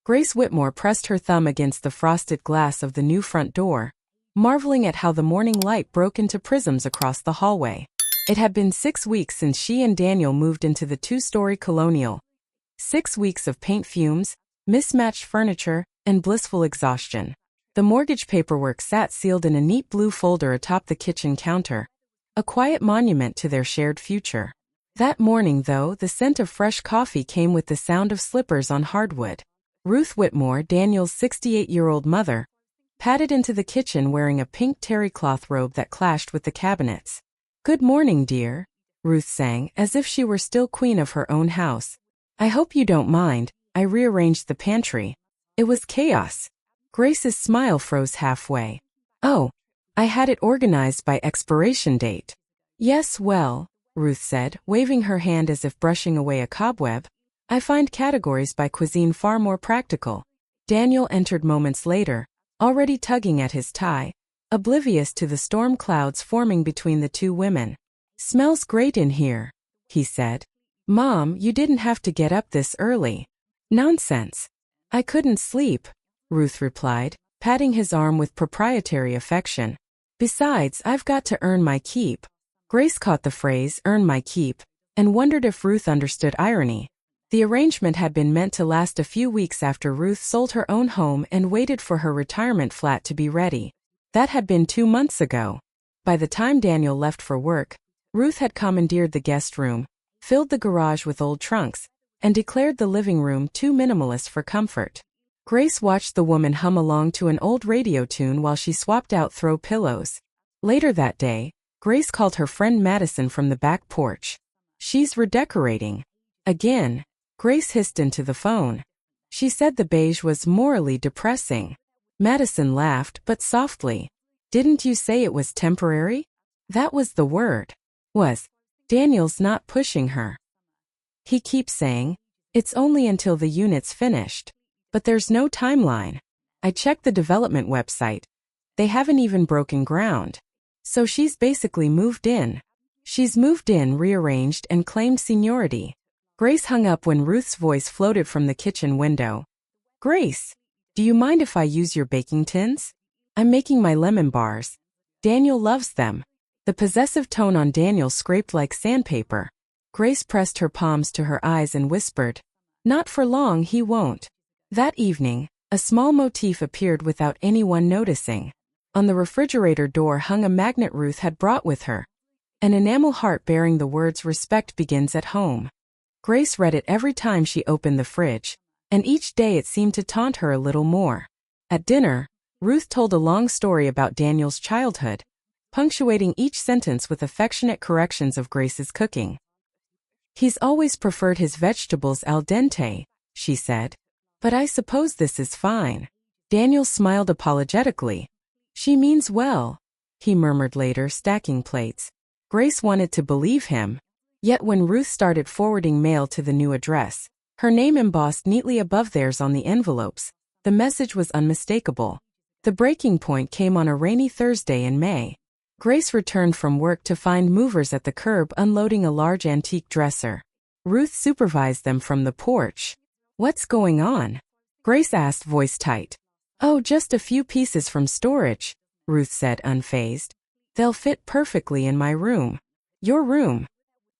Grace Whitmore pressed her thumb against the frosted glass of the new front door, marveling at how the morning light broke into prisms across the hallway. It had been 6 weeks since she and Daniel moved into the 2-story colonial. 6 weeks of paint fumes, mismatched furniture, and blissful exhaustion. The mortgage paperwork sat sealed in a neat blue folder atop the kitchen counter, a quiet monument to their shared future. That morning, though, the scent of fresh coffee came with the sound of slippers on hardwood. Ruth Whitmore, Daniel's 68-year-old mother, padded into the kitchen wearing a pink terry cloth robe that clashed with the cabinets. "Good morning, dear," Ruth sang, as if she were still queen of her own house. "I hope you don't mind, I rearranged the pantry. It was chaos." Grace's smile froze halfway. "Oh, I had it organized by expiration date." "Yes, well," Ruth said, waving her hand as if brushing away a cobweb, "I find categories by cuisine far more practical." Daniel entered moments later, already tugging at his tie, oblivious to the storm clouds forming between the two women. "Smells great in here," he said. "Mom, you didn't have to get up this early." "Nonsense. I couldn't sleep," Ruth replied, patting his arm with proprietary affection. "Besides, I've got to earn my keep." Grace caught the phrase, "earn my keep," and wondered if Ruth understood irony. The arrangement had been meant to last a few weeks after Ruth sold her own home and waited for her retirement flat to be ready. That had been 2 months ago. By the time Daniel left for work, Ruth had commandeered the guest room, filled the garage with old trunks, and declared the living room too minimalist for comfort. Grace watched the woman hum along to an old radio tune while she swapped out throw pillows. Later that day, Grace called her friend Madison from the back porch. "She's redecorating." Again, Grace hissed into the phone. She said the beige was morally depressing. Madison laughed, but softly. "Didn't you say it was temporary?" That was the word. Was. Daniel's not pushing her. He keeps saying, "It's only until the unit's finished." But there's no timeline. I checked the development website. They haven't even broken ground. So she's basically moved in. She's moved in, rearranged, and claimed seniority. Grace hung up when Ruth's voice floated from the kitchen window. "Grace, do you mind if I use your baking tins? I'm making my lemon bars. Daniel loves them." The possessive tone on Daniel scraped like sandpaper. Grace pressed her palms to her eyes and whispered, "Not for long, he won't." That evening, a small motif appeared without anyone noticing. On the refrigerator door hung a magnet Ruth had brought with her, an enamel heart bearing the words "Respect begins at home." Grace read it every time she opened the fridge, and each day it seemed to taunt her a little more. At dinner, Ruth told a long story about Daniel's childhood, punctuating each sentence with affectionate corrections of Grace's cooking. "He's always preferred his vegetables al dente," she said. "But I suppose this is fine." Daniel smiled apologetically. "She means well," he murmured later, stacking plates. Grace wanted to believe him. Yet when Ruth started forwarding mail to the new address, her name embossed neatly above theirs on the envelopes, the message was unmistakable. The breaking point came on a rainy Thursday in May. Grace returned from work to find movers at the curb unloading a large antique dresser. Ruth supervised them from the porch. "What's going on?" Grace asked, voice tight. "Oh, just a few pieces from storage," Ruth said, unfazed. "They'll fit perfectly in my room." "Your room?"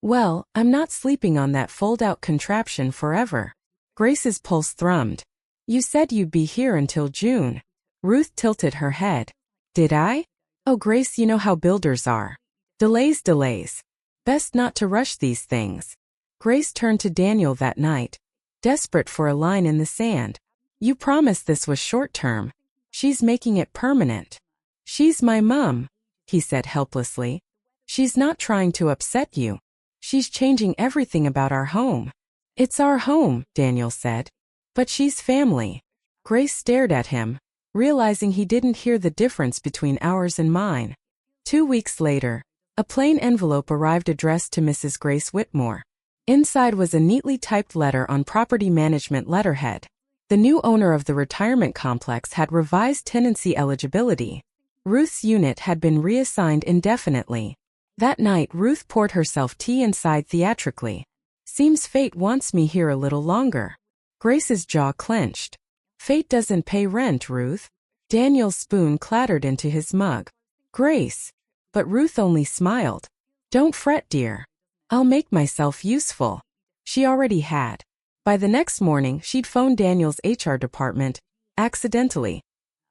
"Well, I'm not sleeping on that fold-out contraption forever." Grace's pulse thrummed. "You said you'd be here until June." Ruth tilted her head. "Did I?" "Oh, Grace, you know how builders are. Delays, delays. Best not to rush these things." Grace turned to Daniel that night, desperate for a line in the sand. "You promised this was short-term. She's making it permanent." "She's my mom," he said helplessly. "She's not trying to upset you. She's changing everything about our home." "It's our home," Daniel said. "But she's family." Grace stared at him, realizing he didn't hear the difference between ours and mine. 2 weeks later, a plain envelope arrived addressed to Mrs. Grace Whitmore. Inside was a neatly typed letter on property management letterhead. The new owner of the retirement complex had revised tenancy eligibility. Ruth's unit had been reassigned indefinitely. That night Ruth poured herself tea and sighed theatrically. "Seems fate wants me here a little longer." Grace's jaw clenched. Fate doesn't pay rent, Ruth. Daniel's spoon clattered into his mug. Grace. But Ruth only smiled. Don't fret, dear. I'll make myself useful. She already had. By the next morning, she'd phoned Daniel's HR department, accidentally,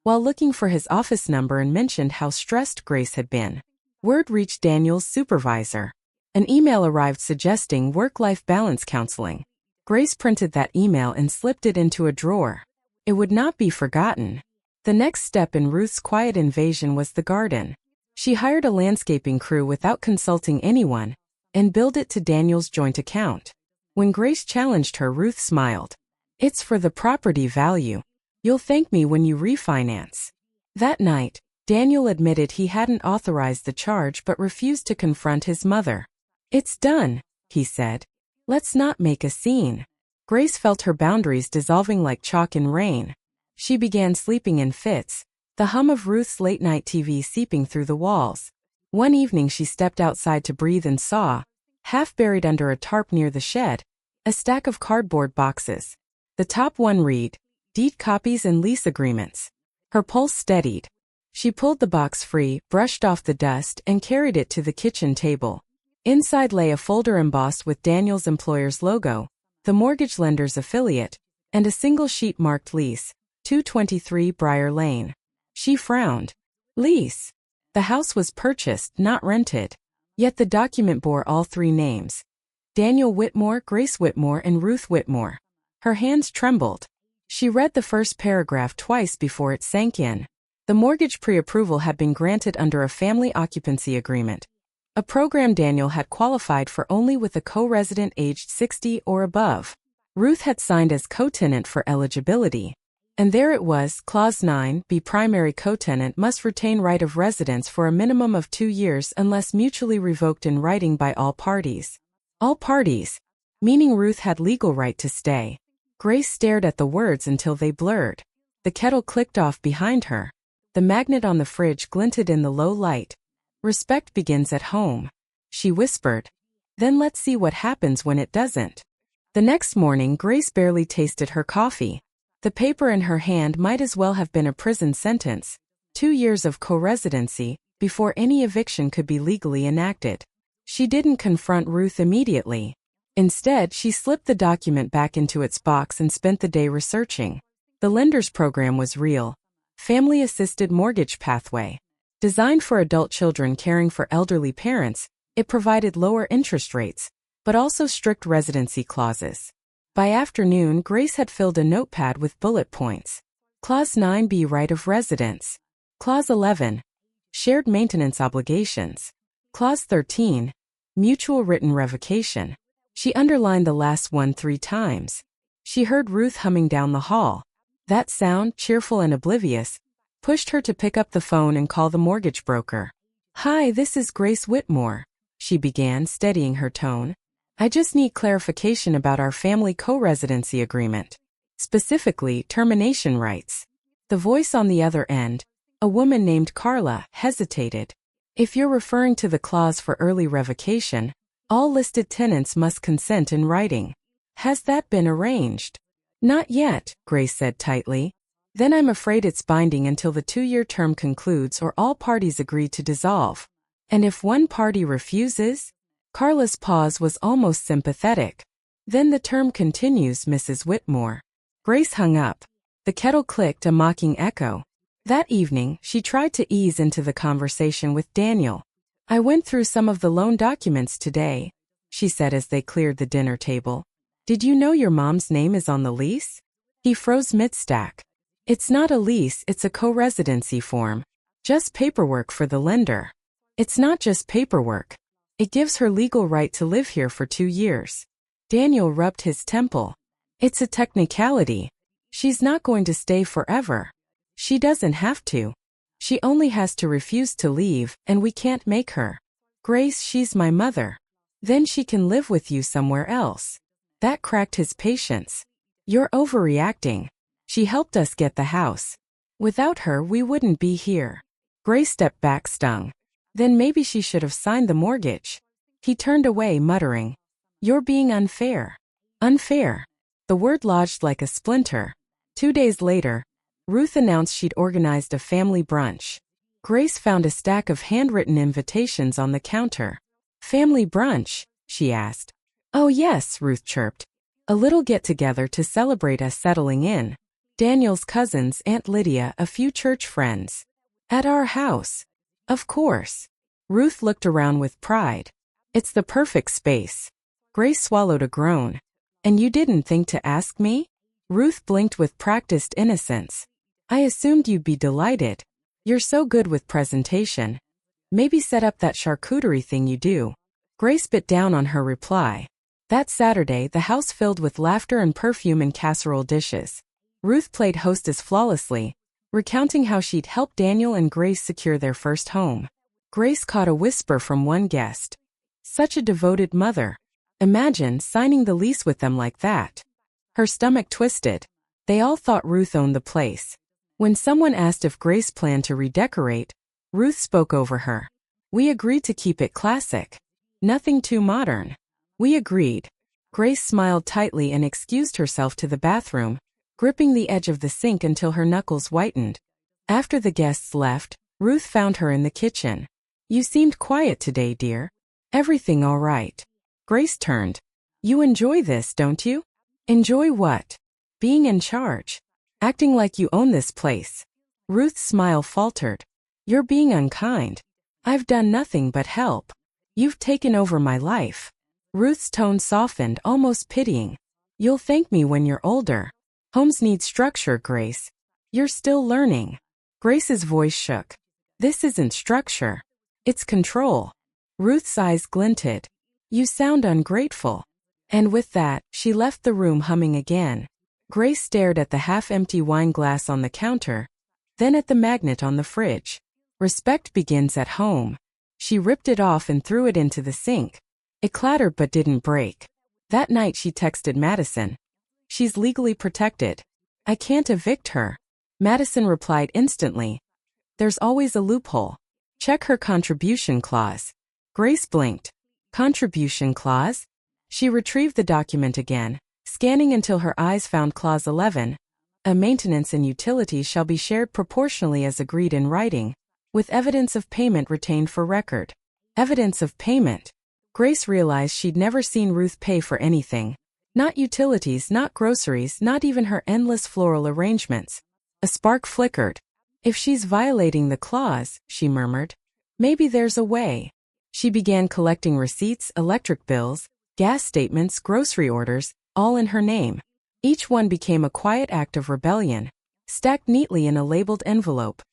while looking for his office number, and mentioned how stressed Grace had been. Word reached Daniel's supervisor. An email arrived suggesting work-life balance counseling. Grace printed that email and slipped it into a drawer. It would not be forgotten. The next step in Ruth's quiet invasion was the garden. She hired a landscaping crew without consulting anyone, and billed it to Daniel's joint account. When Grace challenged her, Ruth smiled. It's for the property value. You'll thank me when you refinance. That night, Daniel admitted he hadn't authorized the charge but refused to confront his mother. It's done, he said. Let's not make a scene. Grace felt her boundaries dissolving like chalk in rain. She began sleeping in fits, the hum of Ruth's late-night TV seeping through the walls. One evening she stepped outside to breathe and saw, half buried under a tarp near the shed, a stack of cardboard boxes. The top one read, Deed copies and lease agreements. Her pulse steadied. She pulled the box free, brushed off the dust, and carried it to the kitchen table. Inside lay a folder embossed with Daniel's employer's logo, the mortgage lender's affiliate, and a single sheet marked Lease, 223 Briar Lane. She frowned. Lease. The house was purchased, not rented. Yet the document bore all three names: Daniel Whitmore, Grace Whitmore, and Ruth Whitmore. Her hands trembled. She read the first paragraph twice before it sank in. The mortgage pre-approval had been granted under a family occupancy agreement, a program Daniel had qualified for only with a co-resident aged 60 or above. Ruth had signed as co-tenant for eligibility. And there it was, Clause 9, B. Primary co-tenant must retain right of residence for a minimum of 2 years unless mutually revoked in writing by all parties. All parties, meaning Ruth had legal right to stay. Grace stared at the words until they blurred. The kettle clicked off behind her. The magnet on the fridge glinted in the low light. Respect begins at home, she whispered. Then let's see what happens when it doesn't. The next morning, Grace barely tasted her coffee. The paper in her hand might as well have been a prison sentence. 2 years of co-residency, before any eviction could be legally enacted. She didn't confront Ruth immediately. Instead, she slipped the document back into its box and spent the day researching. The lender's program was real. Family-assisted mortgage pathway. Designed for adult children caring for elderly parents, it provided lower interest rates, but also strict residency clauses. By afternoon, Grace had filled a notepad with bullet points. Clause 9b, right of residence. Clause 11, shared maintenance obligations. Clause 13, mutual written revocation. She underlined the last one 3 times. She heard Ruth humming down the hall. That sound, cheerful and oblivious, pushed her to pick up the phone and call the mortgage broker. Hi, this is Grace Whitmore, she began, steadying her tone. I just need clarification about our family co-residency agreement. Specifically, termination rights. The voice on the other end, a woman named Carla, hesitated. If you're referring to the clause for early revocation, all listed tenants must consent in writing. Has that been arranged? Not yet, Grace said tightly. Then I'm afraid it's binding until the 2-year term concludes or all parties agree to dissolve. And if one party refuses? Carla's pause was almost sympathetic. Then the term continues, Mrs. Whitmore. Grace hung up. The kettle clicked, a mocking echo. That evening, she tried to ease into the conversation with Daniel. I went through some of the loan documents today, she said as they cleared the dinner table. Did you know your mom's name is on the lease? He froze mid-stack. It's not a lease, it's a co-residency form. Just paperwork for the lender. It's not just paperwork. It gives her legal right to live here for 2 years. Daniel rubbed his temple. It's a technicality. She's not going to stay forever. She doesn't have to. She only has to refuse to leave, and we can't make her. Grace, she's my mother. Then she can live with you somewhere else. That cracked his patience. You're overreacting. She helped us get the house. Without her, we wouldn't be here. Grace stepped back, stung. Then maybe she should have signed the mortgage. He turned away, muttering, You're being unfair. Unfair. The word lodged like a splinter. 2 days later, Ruth announced she'd organized a family brunch. Grace found a stack of handwritten invitations on the counter. "Family brunch?" she asked. "Oh yes," Ruth chirped. "A little get-together to celebrate us settling in. Daniel's cousins, Aunt Lydia, a few church friends. At our house." "Of course." Ruth looked around with pride. "It's the perfect space." Grace swallowed a groan. "And you didn't think to ask me?" Ruth blinked with practiced innocence. "I assumed you'd be delighted. You're so good with presentation. Maybe set up that charcuterie thing you do." Grace bit down on her reply. That Saturday, the house filled with laughter and perfume in casserole dishes. Ruth played hostess flawlessly, recounting how she'd helped Daniel and Grace secure their first home. Grace caught a whisper from one guest. "Such a devoted mother. Imagine signing the lease with them like that." Her stomach twisted. They all thought Ruth owned the place. When someone asked if Grace planned to redecorate, Ruth spoke over her. "We agreed to keep it classic. Nothing too modern." "We agreed." Grace smiled tightly and excused herself to the bathroom, gripping the edge of the sink until her knuckles whitened. After the guests left, Ruth found her in the kitchen. "You seemed quiet today, dear. Everything all right?" Grace turned. "You enjoy this, don't you?" "Enjoy what?" "Being in charge. Acting like you own this place." Ruth's smile faltered. "You're being unkind. I've done nothing but help. You've taken over my life." Ruth's tone softened, almost pitying. "You'll thank me when you're older. Homes need structure, Grace. You're still learning." Grace's voice shook. "This isn't structure. It's control." Ruth's eyes glinted. "You sound ungrateful." And with that, she left the room humming again. Grace stared at the half-empty wine glass on the counter, then at the magnet on the fridge. Respect begins at home. She ripped it off and threw it into the sink. It clattered but didn't break. That night she texted Madison. "She's legally protected. I can't evict her." Madison replied instantly. "There's always a loophole. Check her contribution clause." Grace blinked. "Contribution clause?" She retrieved the document again, scanning until her eyes found Clause 11. "A maintenance and utilities shall be shared proportionally as agreed in writing, with evidence of payment retained for record." Evidence of payment. Grace realized she'd never seen Ruth pay for anything. Not utilities, not groceries, not even her endless floral arrangements. A spark flickered. "If she's violating the clause," she murmured, "maybe there's a way." She began collecting receipts, electric bills, gas statements, grocery orders, all in her name. Each one became a quiet act of rebellion, stacked neatly in a labeled envelope.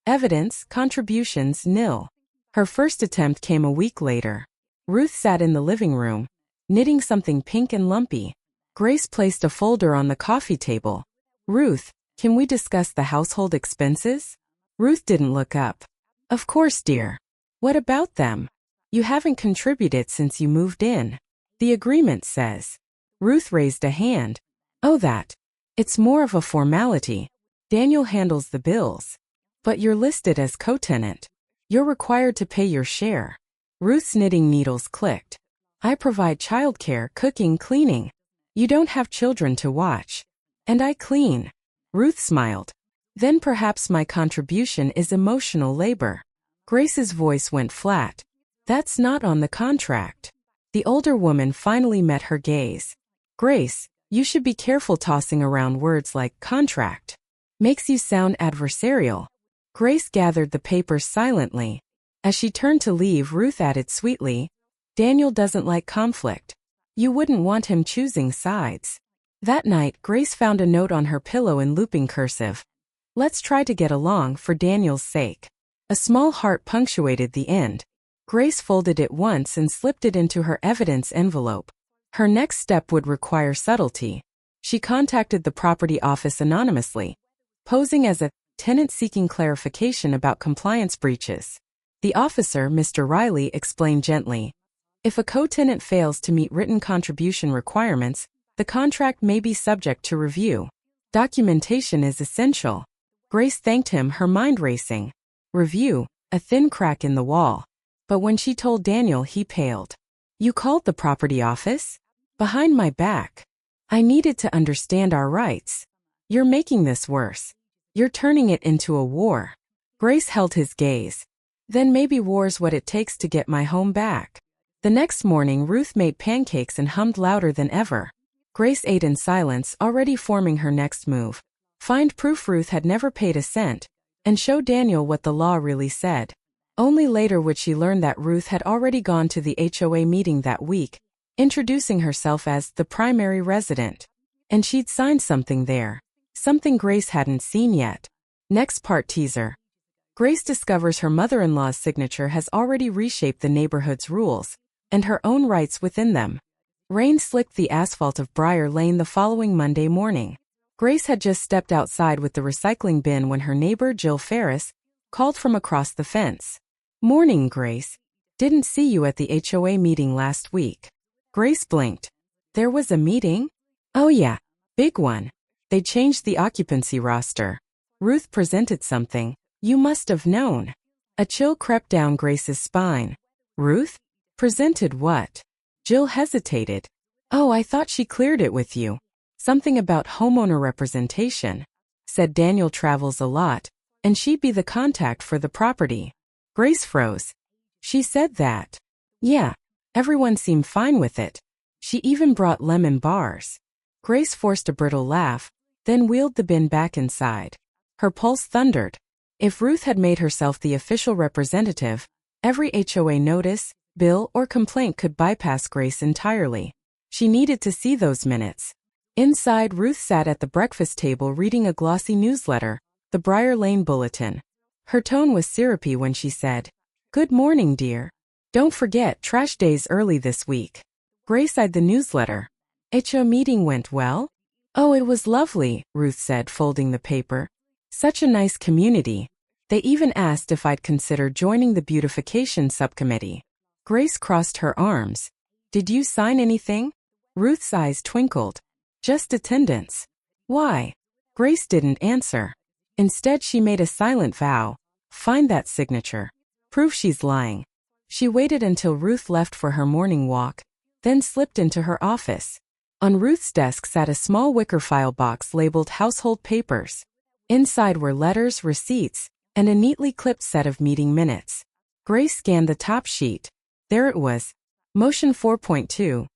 Evidence, contributions, nil. Her first attempt came a week later. Ruth sat in the living room, knitting something pink and lumpy. Grace placed a folder on the coffee table. "Ruth, can we discuss the household expenses?" Ruth didn't look up. "Of course, dear. What about them? You haven't contributed since you moved in. The agreement says." Ruth raised a hand. "Oh, that. It's more of a formality. Daniel handles the bills. But you're listed as co-tenant. You're required to pay your share." Ruth's knitting needles clicked. "I provide childcare, cooking, cleaning. You don't have children to watch. And I clean." Ruth smiled. "Then perhaps my contribution is emotional labor." Grace's voice went flat. "That's not on the contract." The older woman finally met her gaze. "Grace, you should be careful tossing around words like contract. Makes you sound adversarial." Grace gathered the papers silently. As she turned to leave, Ruth added sweetly, "Daniel doesn't like conflict. You wouldn't want him choosing sides." That night, Grace found a note on her pillow in looping cursive. "Let's try to get along for Daniel's sake." A small heart punctuated the end. Grace folded it once and slipped it into her evidence envelope. Her next step would require subtlety. She contacted the property office anonymously, posing as a tenant seeking clarification about compliance breaches. The officer, Mr. Riley, explained gently, "If a co-tenant fails to meet written contribution requirements, the contract may be subject to review. Documentation is essential." Grace thanked him, her mind racing. Review, a thin crack in the wall. But when she told Daniel, he paled. "You called the property office?" "Behind my back. I needed to understand our rights." You're making this worse. You're turning it into a war. Grace held his gaze. Then maybe war's what it takes to get my home back. The next morning Ruth made pancakes and hummed louder than ever. Grace ate in silence, already forming her next move. Find proof Ruth had never paid a cent, and show Daniel what the law really said. Only later would she learn that Ruth had already gone to the HOA meeting that week, introducing herself as the primary resident. And she'd signed something there. Something Grace hadn't seen yet. Next part teaser. Grace discovers her mother-in-law's signature has already reshaped the neighborhood's rules, and her own rights within them. Rain slicked the asphalt of Briar Lane the following Monday morning. Grace had just stepped outside with the recycling bin when her neighbor Jill Ferris called from across the fence. "Morning, Grace. Didn't see you at the HOA meeting last week." Grace blinked. "There was a meeting?" "Oh yeah, big one. They changed the occupancy roster. Ruth presented something. You must have known." A chill crept down Grace's spine. "Ruth? Presented what?" Jill hesitated. "Oh, I thought she cleared it with you. Something about homeowner representation. Said Daniel travels a lot, and she'd be the contact for the property." Grace froze. "She said that?" "Yeah. Everyone seemed fine with it. She even brought lemon bars." Grace forced a brittle laugh, then wheeled the bin back inside. Her pulse thundered. If Ruth had made herself the official representative, every HOA notice, bill, or complaint could bypass Grace entirely. She needed to see those minutes. Inside, Ruth sat at the breakfast table reading a glossy newsletter, the Briar Lane Bulletin. Her tone was syrupy when she said, "Good morning, dear. Don't forget, trash day's early this week." Grace eyed the newsletter. "HO meeting went well?" "Oh, it was lovely," Ruth said, folding the paper. "Such a nice community. They even asked if I'd consider joining the beautification subcommittee." Grace crossed her arms. "Did you sign anything?" Ruth's eyes twinkled. "Just attendance." "Why?" Grace didn't answer. Instead, she made a silent vow. "Find that signature. Proof she's lying." She waited until Ruth left for her morning walk, then slipped into her office. On Ruth's desk sat a small wicker file box labeled household papers. Inside were letters, receipts, and a neatly clipped set of meeting minutes. Grace scanned the top sheet. There it was. Motion 4.2.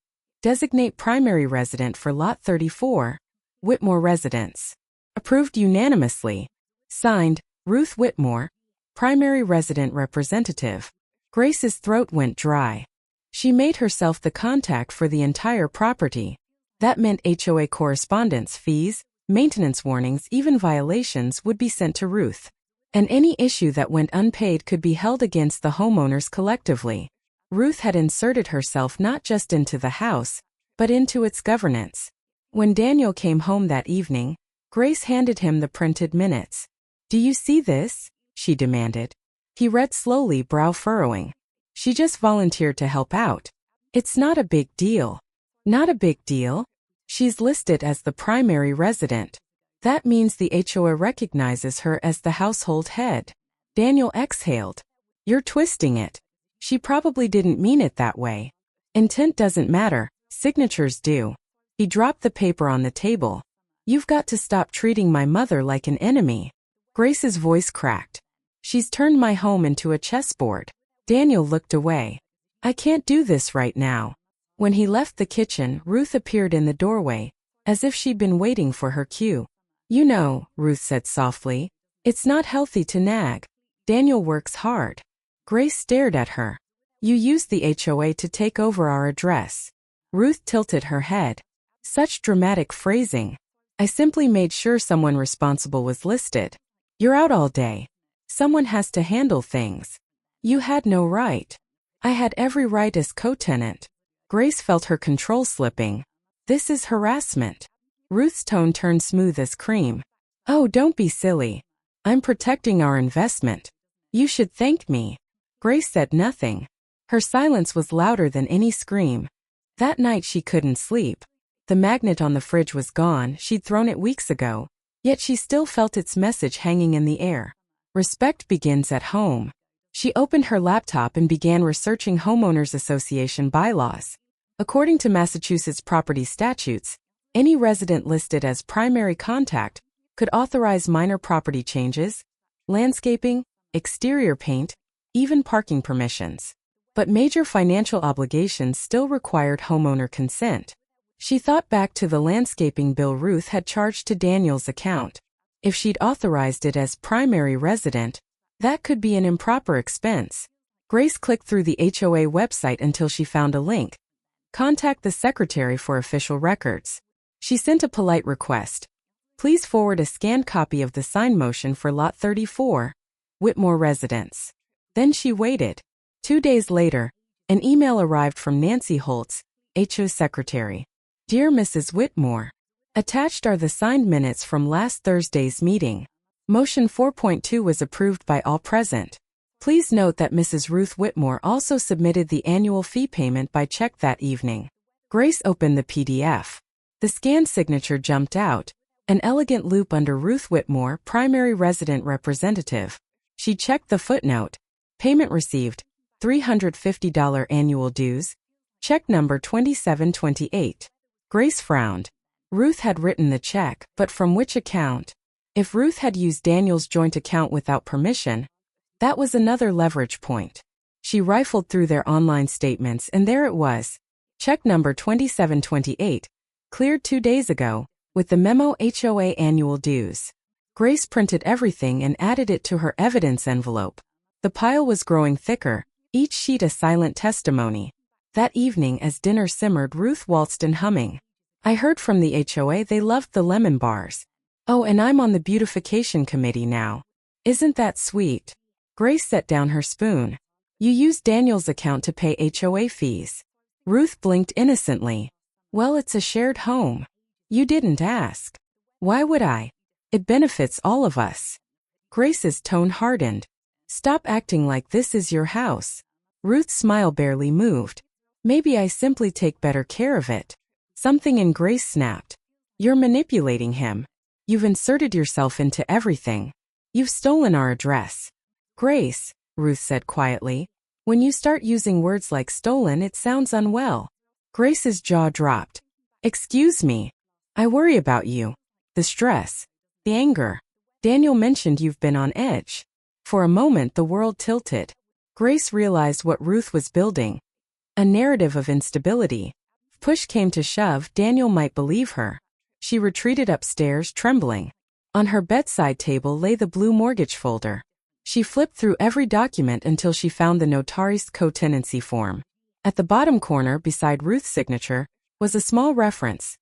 Designate primary resident for Lot 34, Whitmore Residence. Approved unanimously. Signed, Ruth Whitmore, primary resident representative. Grace's throat went dry. She made herself the contact for the entire property. That meant HOA correspondence, fees, maintenance warnings, even violations would be sent to Ruth. And any issue that went unpaid could be held against the homeowners collectively. Ruth had inserted herself not just into the house, but into its governance. When Daniel came home that evening, Grace handed him the printed minutes. "Do you see this?" she demanded. He read slowly, brow furrowing. "She just volunteered to help out. It's not a big deal." "Not a big deal?" "She's listed as the primary resident. That means the HOA recognizes her as the household head." Daniel exhaled. "You're twisting it. She probably didn't mean it that way. Intent doesn't matter, signatures do." He dropped the paper on the table. "You've got to stop treating my mother like an enemy." Grace's voice cracked. "She's turned my home into a chessboard." Daniel looked away. "I can't do this right now." When he left the kitchen, Ruth appeared in the doorway, as if she'd been waiting for her cue. "You know," Ruth said softly, "it's not healthy to nag. Daniel works hard." Grace stared at her. "You used the HOA to take over our address." Ruth tilted her head. "Such dramatic phrasing. I simply made sure someone responsible was listed. You're out all day. Someone has to handle things. You had no right." "I had every right as co-tenant." Grace felt her control slipping. "This is harassment." Ruth's tone turned smooth as cream. "Oh, don't be silly. I'm protecting our investment. You should thank me." Grace said nothing. Her silence was louder than any scream. That night she couldn't sleep. The magnet on the fridge was gone, she'd thrown it weeks ago, yet she still felt its message hanging in the air. Respect begins at home. She opened her laptop and began researching homeowners association bylaws. According to Massachusetts property statutes, any resident listed as primary contact could authorize minor property changes, landscaping, exterior paint, even parking permissions. But major financial obligations still required homeowner consent. She thought back to the landscaping bill Ruth had charged to Daniel's account. If she'd authorized it as primary resident, that could be an improper expense. Grace clicked through the HOA website until she found a link. Contact the secretary for official records. She sent a polite request. Please forward a scanned copy of the sign motion for Lot 34, Whitmore Residence. Then she waited. 2 days later, an email arrived from Nancy Holtz, HO secretary. Dear Mrs. Whitmore, attached are the signed minutes from last Thursday's meeting. Motion 4.2 was approved by all present. Please note that Mrs. Ruth Whitmore also submitted the annual fee payment by check that evening. Grace opened the PDF. The scanned signature jumped out, an elegant loop under Ruth Whitmore, primary resident representative. She checked the footnote. Payment received, $350 annual dues. Check number 2728. Grace frowned. Ruth had written the check, but from which account? If Ruth had used Daniel's joint account without permission, that was another leverage point. She rifled through their online statements and there it was. Check number 2728, cleared 2 days ago, with the memo HOA annual dues. Grace printed everything and added it to her evidence envelope. The pile was growing thicker, each sheet a silent testimony. That evening as dinner simmered, Ruth waltzed in humming. I heard from the HOA they loved the lemon bars. Oh, and I'm on the beautification committee now. Isn't that sweet? Grace set down her spoon. You used Daniel's account to pay HOA fees. Ruth blinked innocently. Well, it's a shared home. You didn't ask. Why would I? It benefits all of us. Grace's tone hardened. Stop acting like this is your house. Ruth's smile barely moved. Maybe I simply take better care of it. Something in Grace snapped. You're manipulating him. You've inserted yourself into everything. You've stolen our address. Grace, Ruth said quietly, when you start using words like stolen it sounds unwell. Grace's jaw dropped. Excuse me. I worry about you. The stress. The anger. Daniel mentioned you've been on edge. For a moment the world tilted. Grace realized what Ruth was building. A narrative of instability. If push came to shove, Daniel might believe her. She retreated upstairs, trembling. On her bedside table lay the blue mortgage folder. She flipped through every document until she found the notarized co-tenancy form. At the bottom corner, beside Ruth's signature, was a small reference.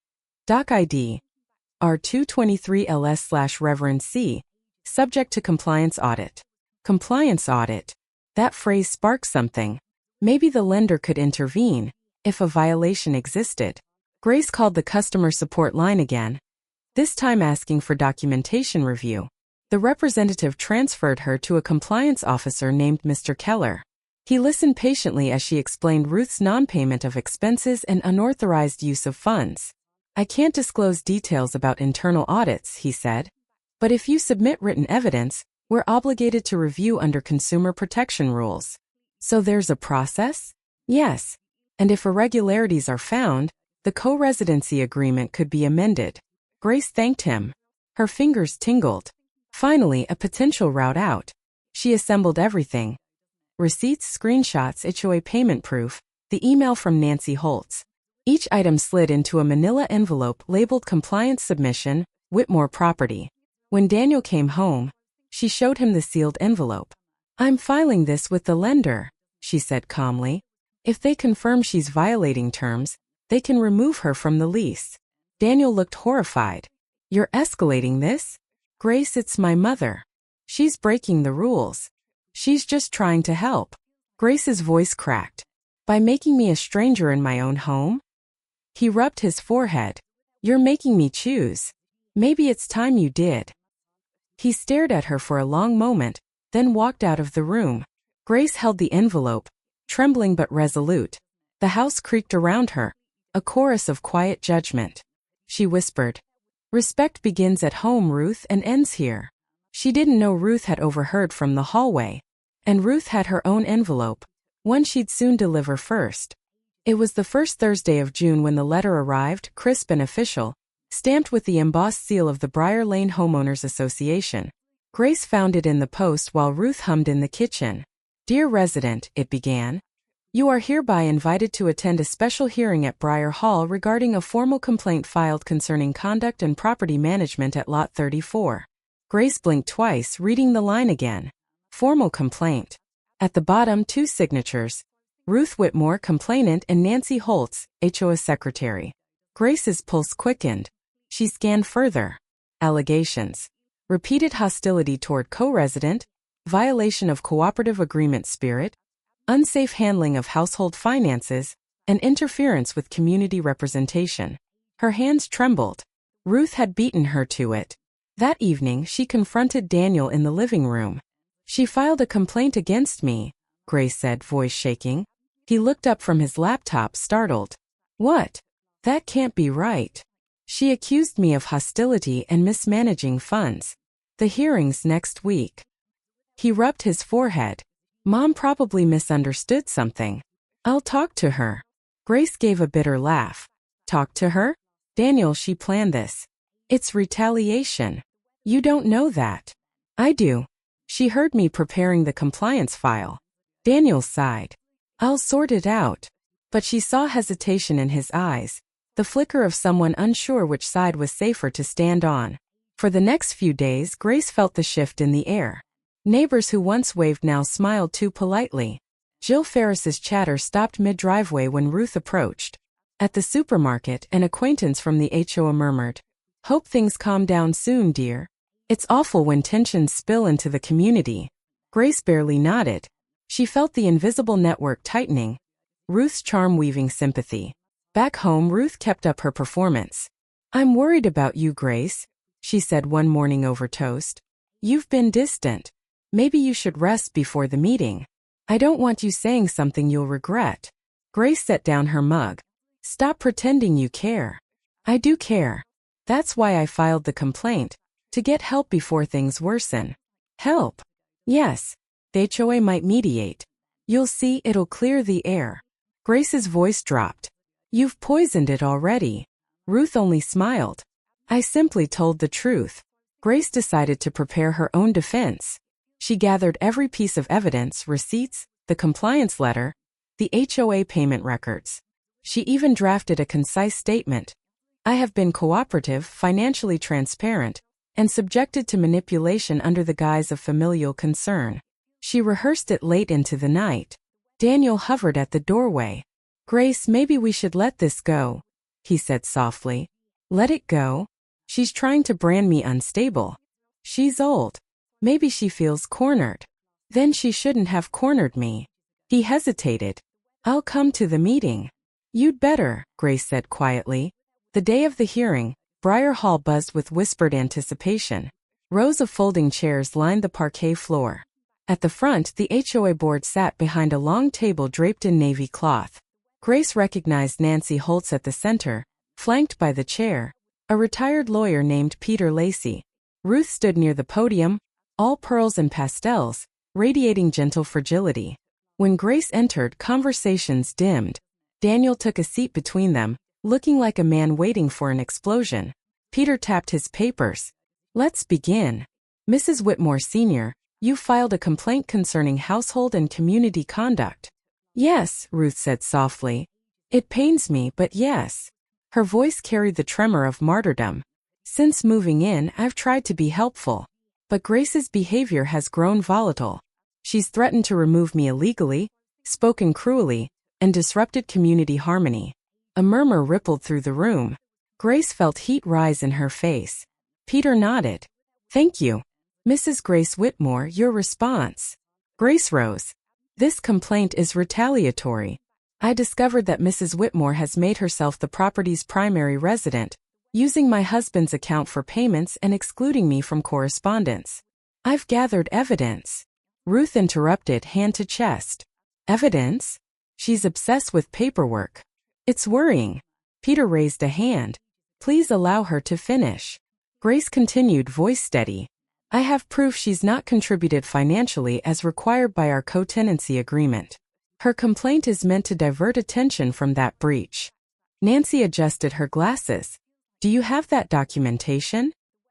Doc ID. R223LS/Reverend C. Subject to compliance audit. Compliance audit. That phrase sparked something. Maybe the lender could intervene, if a violation existed. Grace called the customer support line again, this time asking for documentation review. The representative transferred her to a compliance officer named Mr. Keller. He listened patiently as she explained Ruth's non-payment of expenses and unauthorized use of funds. I can't disclose details about internal audits, he said. But if you submit written evidence, we're obligated to review under consumer protection rules. So there's a process? Yes. And if irregularities are found, the co-residency agreement could be amended. Grace thanked him. Her fingers tingled. Finally, a potential route out. She assembled everything. Receipts, screenshots, HOA payment proof, the email from Nancy Holtz. Each item slid into a manila envelope labeled Compliance Submission, Whitmore Property. When Daniel came home, she showed him the sealed envelope. I'm filing this with the lender, she said calmly. If they confirm she's violating terms, they can remove her from the lease. Daniel looked horrified. You're escalating this? Grace, it's my mother. She's breaking the rules. She's just trying to help. Grace's voice cracked. By making me a stranger in my own home? He rubbed his forehead. You're making me choose. Maybe it's time you did. He stared at her for a long moment, then walked out of the room. Grace held the envelope, trembling but resolute. The house creaked around her, a chorus of quiet judgment. She whispered, Respect begins at home, Ruth, and ends here. She didn't know Ruth had overheard from the hallway. And Ruth had her own envelope, one she'd soon deliver first. It was the first Thursday of June when the letter arrived, crisp and official, stamped with the embossed seal of the Briar Lane Homeowners Association. Grace found it in the post while Ruth hummed in the kitchen. "Dear resident," it began, "you are hereby invited to attend a special hearing at Briar Hall regarding a formal complaint filed concerning conduct and property management at Lot 34. Grace blinked twice, reading the line again. Formal complaint. At the bottom, 2 signatures. Ruth Whitmore, complainant, and Nancy Holtz, HOA secretary. Grace's pulse quickened. She scanned further. Allegations. Repeated hostility toward co-resident, violation of cooperative agreement spirit, unsafe handling of household finances, and interference with community representation. Her hands trembled. Ruth had beaten her to it. That evening, she confronted Daniel in the living room. "She filed a complaint against me," Grace said, voice shaking. He looked up from his laptop, startled. "What? That can't be right. She accused me of hostility and mismanaging funds. The hearing's next week." He rubbed his forehead. "Mom probably misunderstood something. I'll talk to her." Grace gave a bitter laugh. "Talk to her? Daniel, she planned this. It's retaliation. You don't know that." "I do. She heard me preparing the compliance file." Daniel sighed. "I'll sort it out." But she saw hesitation in his eyes, the flicker of someone unsure which side was safer to stand on. For the next few days, Grace felt the shift in the air. Neighbors who once waved now smiled too politely. Jill Ferris's chatter stopped mid-driveway when Ruth approached. At the supermarket, an acquaintance from the HOA murmured, "Hope things calm down soon, dear. It's awful when tensions spill into the community." Grace barely nodded. She felt the invisible network tightening. Ruth's charm weaving sympathy. Back home, Ruth kept up her performance. "I'm worried about you, Grace," she said one morning over toast. "You've been distant. Maybe you should rest before the meeting. I don't want you saying something you'll regret." Grace set down her mug. "Stop pretending you care." "I do care. That's why I filed the complaint, to get help before things worsen." "Help?" "Yes. The HOA might mediate. You'll see, it'll clear the air." Grace's voice dropped. "You've poisoned it already." Ruth only smiled. "I simply told the truth." Grace decided to prepare her own defense. She gathered every piece of evidence, receipts, the compliance letter, the HOA payment records. She even drafted a concise statement. "I have been cooperative, financially transparent, and subjected to manipulation under the guise of familial concern." She rehearsed it late into the night. Daniel hovered at the doorway. "Grace, maybe we should let this go," he said softly. "Let it go? She's trying to brand me unstable. She's old. Maybe she feels cornered. Then she shouldn't have cornered me." He hesitated. "I'll come to the meeting." "You'd better," Grace said quietly. The day of the hearing, Briar Hall buzzed with whispered anticipation. Rows of folding chairs lined the parquet floor. At the front, the HOA board sat behind a long table draped in navy cloth. Grace recognized Nancy Holtz at the center, flanked by the chair, a retired lawyer named Peter Lacey. Ruth stood near the podium, all pearls and pastels, radiating gentle fragility. When Grace entered, conversations dimmed. Daniel took a seat between them, looking like a man waiting for an explosion. Peter tapped his papers. "Let's begin. Mrs. Whitmore Sr., you filed a complaint concerning household and community conduct." "Yes," Ruth said softly. "It pains me, but yes." Her voice carried the tremor of martyrdom. "Since moving in, I've tried to be helpful. But Grace's behavior has grown volatile. She's threatened to remove me illegally, spoken cruelly, and disrupted community harmony." A murmur rippled through the room. Grace felt heat rise in her face. Peter nodded. "Thank you. Mrs. Grace Whitmore, your response." Grace rose. "This complaint is retaliatory. I discovered that Mrs. Whitmore has made herself the property's primary resident, using my husband's account for payments and excluding me from correspondence. I've gathered evidence." Ruth interrupted, hand to chest. "Evidence? She's obsessed with paperwork. It's worrying." Peter raised a hand. "Please allow her to finish." Grace continued, voice steady. "I have proof she's not contributed financially as required by our co-tenancy agreement. Her complaint is meant to divert attention from that breach." Nancy adjusted her glasses. Do you have that documentation?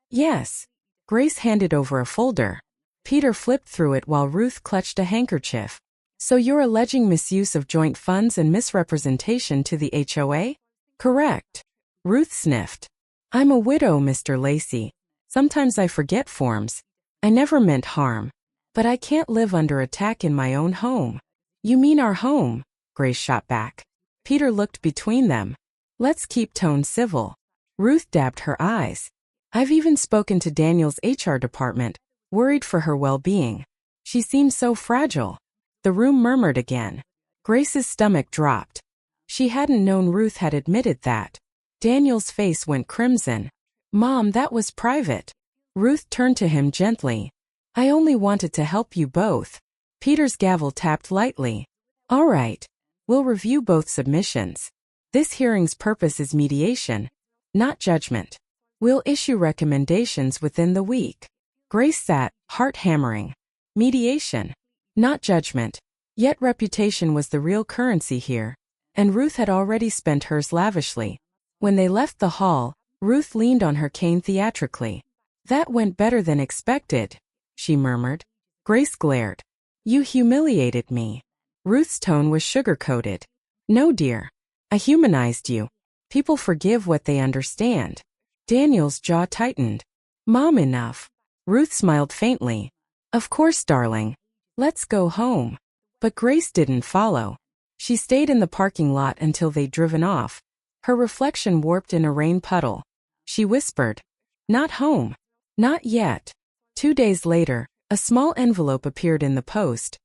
Yes. Grace handed over a folder. Peter flipped through it while Ruth clutched a handkerchief. So you're alleging misuse of joint funds and misrepresentation to the HOA? Correct. Ruth sniffed. I'm a widow, Mr. Lacey. Sometimes I forget forms. I never meant harm. But I can't live under attack in my own home. You mean our home? Grace shot back. Peter looked between them. Let's keep tone civil. Ruth dabbed her eyes. I've even spoken to Daniel's HR department, worried for her well-being. She seems so fragile. The room murmured again. Grace's stomach dropped. She hadn't known Ruth had admitted that. Daniel's face went crimson. Mom, that was private. Ruth turned to him gently. I only wanted to help you both. Peter's gavel tapped lightly. All right. We'll review both submissions. This hearing's purpose is mediation, not judgment. We'll issue recommendations within the week. Grace sat, heart hammering. Mediation, not judgment. Yet reputation was the real currency here, and Ruth had already spent hers lavishly. When they left the hall, Ruth leaned on her cane theatrically. That went better than expected, she murmured. Grace glared. You humiliated me. Ruth's tone was sugar-coated. No, dear. I humanized you. People forgive what they understand. Daniel's jaw tightened. Mom, enough. Ruth smiled faintly. Of course, darling. Let's go home. But Grace didn't follow. She stayed in the parking lot until they'd driven off. Her reflection warped in a rain puddle. She whispered, Not home. Not yet. 2 days later, a small envelope appeared in the post.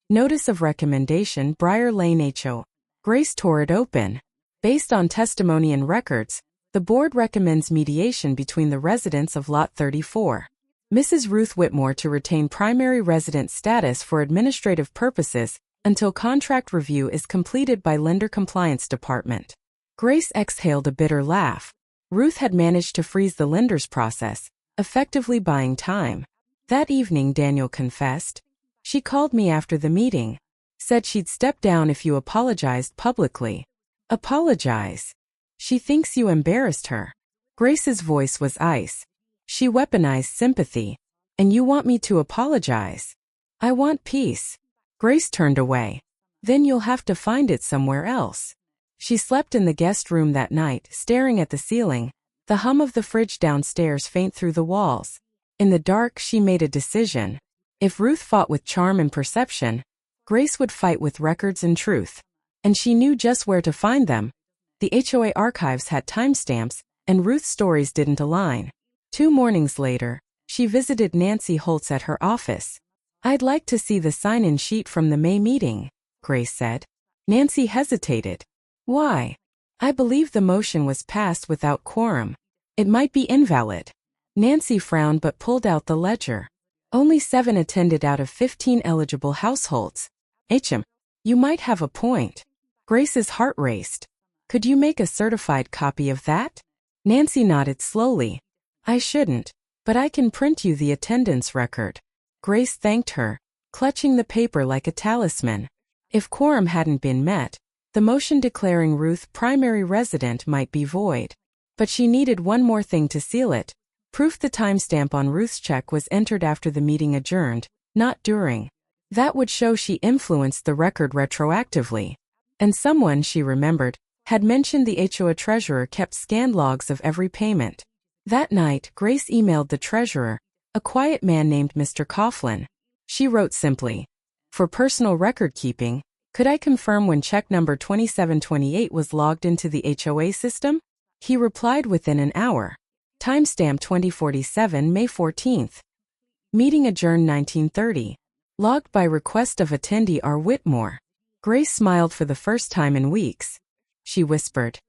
Notice of recommendation, Briar Lane HO. Grace tore it open. Based on testimony and records, the board recommends mediation between the residents of Lot 34. Mrs. Ruth Whitmore to retain primary resident status for administrative purposes until contract review is completed by Lender Compliance Department. Grace exhaled a bitter laugh. Ruth had managed to freeze the lender's process, effectively buying time. That evening, Daniel confessed. She called me after the meeting. Said she'd step down if you apologized publicly. Apologize? She thinks you embarrassed her. Grace's voice was ice. She weaponized sympathy. And you want me to apologize? I want peace. Grace turned away. Then you'll have to find it somewhere else. She slept in the guest room that night, staring at the ceiling, the hum of the fridge downstairs faint through the walls. In the dark, she made a decision. If Ruth fought with charm and perception, Grace would fight with records and truth. And she knew just where to find them. The HOA archives had timestamps, and Ruth's stories didn't align. 2 mornings later, she visited Nancy Holtz at her office. I'd like to see the sign-in sheet from the May meeting, Grace said. Nancy hesitated. Why? I believe the motion was passed without quorum. It might be invalid. Nancy frowned but pulled out the ledger. Only 7 attended out of 15 eligible households. You might have a point. Grace's heart raced. Could you make a certified copy of that? Nancy nodded slowly. I shouldn't, but I can print you the attendance record. Grace thanked her, clutching the paper like a talisman. If quorum hadn't been met, the motion declaring Ruth primary resident might be void. But she needed one more thing to seal it. Proof the timestamp on Ruth's check was entered after the meeting adjourned, not during. That would show she influenced the record retroactively. And someone, she remembered, had mentioned the HOA treasurer kept scanned logs of every payment. That night, Grace emailed the treasurer, a quiet man named Mr. Coughlin. She wrote simply, For personal record keeping, could I confirm when check number 2728 was logged into the HOA system? He replied within an hour. Timestamp 2047 May 14th. Meeting adjourned 1930. Logged by request of attendee R. Whitmore. Grace smiled for the first time in weeks. She whispered,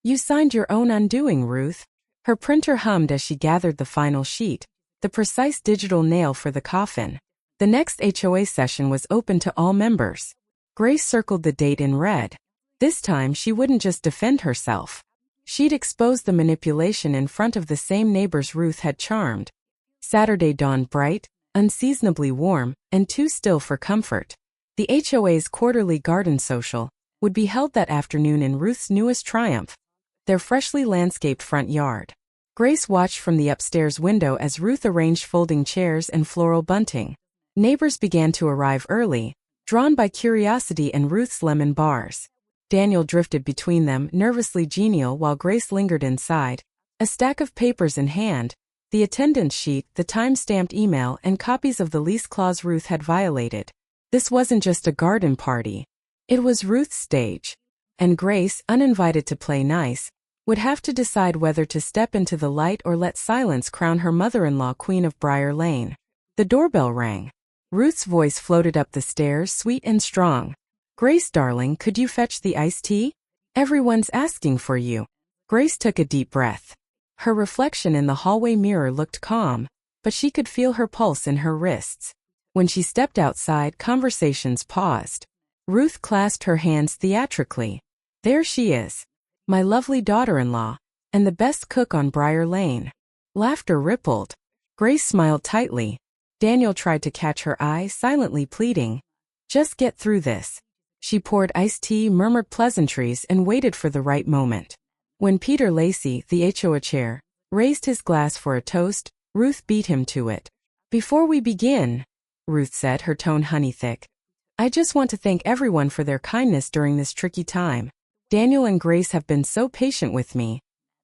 You signed your own undoing, Ruth. Her printer hummed as she gathered the final sheet, the precise digital nail for the coffin. The next HOA session was open to all members. Grace circled the date in red. This time she wouldn't just defend herself. She'd expose the manipulation in front of the same neighbors Ruth had charmed. Saturday dawned bright, unseasonably warm, and too still for comfort. The HOA's quarterly garden social would be held that afternoon in Ruth's newest triumph, their freshly landscaped front yard. Grace watched from the upstairs window as Ruth arranged folding chairs and floral bunting. Neighbors began to arrive early, drawn by curiosity and Ruth's lemon bars. Daniel drifted between them, nervously genial, while Grace lingered inside, a stack of papers in hand, the attendance sheet, the time-stamped email, and copies of the lease clause Ruth had violated. This wasn't just a garden party. It was Ruth's stage. And Grace, uninvited to play nice, would have to decide whether to step into the light or let silence crown her mother-in-law queen of Briar Lane. The doorbell rang. Ruth's voice floated up the stairs, sweet and strong. "Grace, darling, could you fetch the iced tea? Everyone's asking for you." Grace took a deep breath. Her reflection in the hallway mirror looked calm, but she could feel her pulse in her wrists. When she stepped outside, conversations paused. Ruth clasped her hands theatrically. "There she is. My lovely daughter-in-law, and the best cook on Briar Lane." Laughter rippled. Grace smiled tightly. Daniel tried to catch her eye, silently pleading, "Just get through this." She poured iced tea, murmured pleasantries, and waited for the right moment. When Peter Lacey, the HOA chair, raised his glass for a toast, Ruth beat him to it. "Before we begin," Ruth said, her tone honey-thick, "I just want to thank everyone for their kindness during this tricky time. Daniel and Grace have been so patient with me,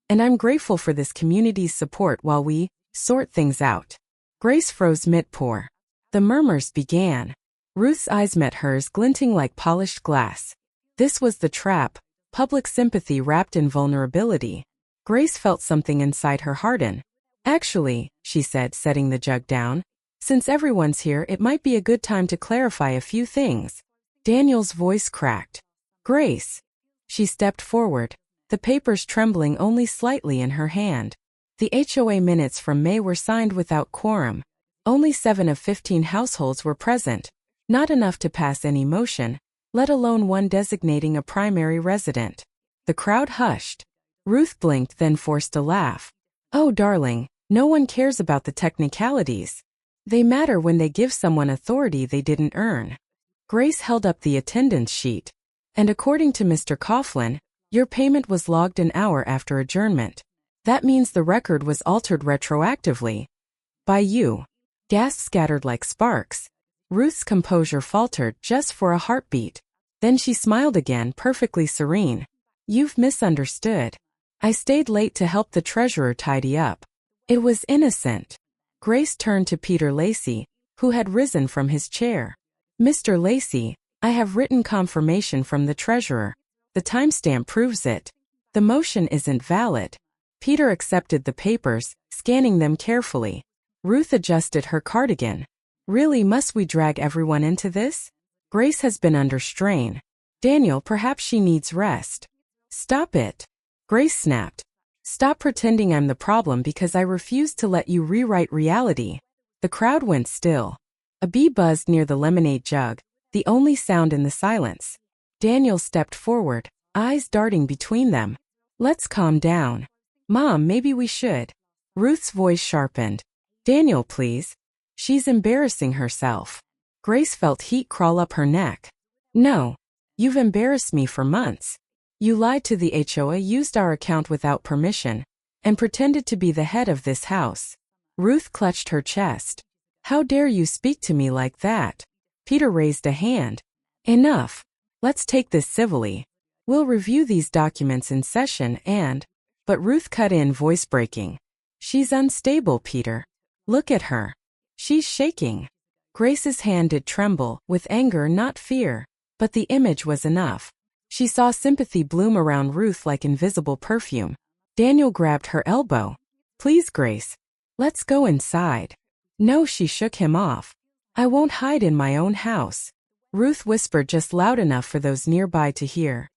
and I'm grateful for this community's support while we sort things out." Grace froze mid-pour. The murmurs began. Ruth's eyes met hers, glinting like polished glass. This was the trap, public sympathy wrapped in vulnerability. Grace felt something inside her harden. "Actually," she said, setting the jug down, "since everyone's here, it might be a good time to clarify a few things." Daniel's voice cracked. "Grace." She stepped forward, the papers trembling only slightly in her hand. The HOA minutes from May were signed without quorum. Only 7 of 15 households were present, not enough to pass any motion, let alone one designating a primary resident. The crowd hushed. Ruth blinked, then forced a laugh. "Oh, darling, no one cares about the technicalities. They matter when they give someone authority they didn't earn." Grace held up the attendance sheet. "And according to Mr. Coughlin, your payment was logged an hour after adjournment. That means the record was altered retroactively. By you." Gasps scattered like sparks. Ruth's composure faltered just for a heartbeat. Then she smiled again, perfectly serene. "You've misunderstood. I stayed late to help the treasurer tidy up. It was innocent." Grace turned to Peter Lacey, who had risen from his chair. "Mr. Lacey, I have written confirmation from the treasurer. The timestamp proves it. The motion isn't valid." Peter accepted the papers, scanning them carefully. Ruth adjusted her cardigan. "Really, must we drag everyone into this? Grace has been under strain. Daniel, perhaps she needs rest." "Stop it." Grace snapped. "Stop pretending I'm the problem because I refuse to let you rewrite reality." The crowd went still. A bee buzzed near the lemonade jug, the only sound in the silence. Daniel stepped forward, eyes darting between them. "Let's calm down. Mom, maybe we should." Ruth's voice sharpened. "Daniel, please. She's embarrassing herself." Grace felt heat crawl up her neck. "No. You've embarrassed me for months. You lied to the HOA, used our account without permission, and pretended to be the head of this house." Ruth clutched her chest. "How dare you speak to me like that?" Peter raised a hand. "Enough. Let's take this civilly. We'll review these documents in session and—" But Ruth cut in, voice breaking. "She's unstable, Peter. Look at her. She's shaking." Grace's hand did tremble, with anger, not fear, but the image was enough. She saw sympathy bloom around Ruth like invisible perfume. Daniel grabbed her elbow. "Please, Grace. Let's go inside." "No," she shook him off. "I won't hide in my own house." Ruth whispered just loud enough for those nearby to hear.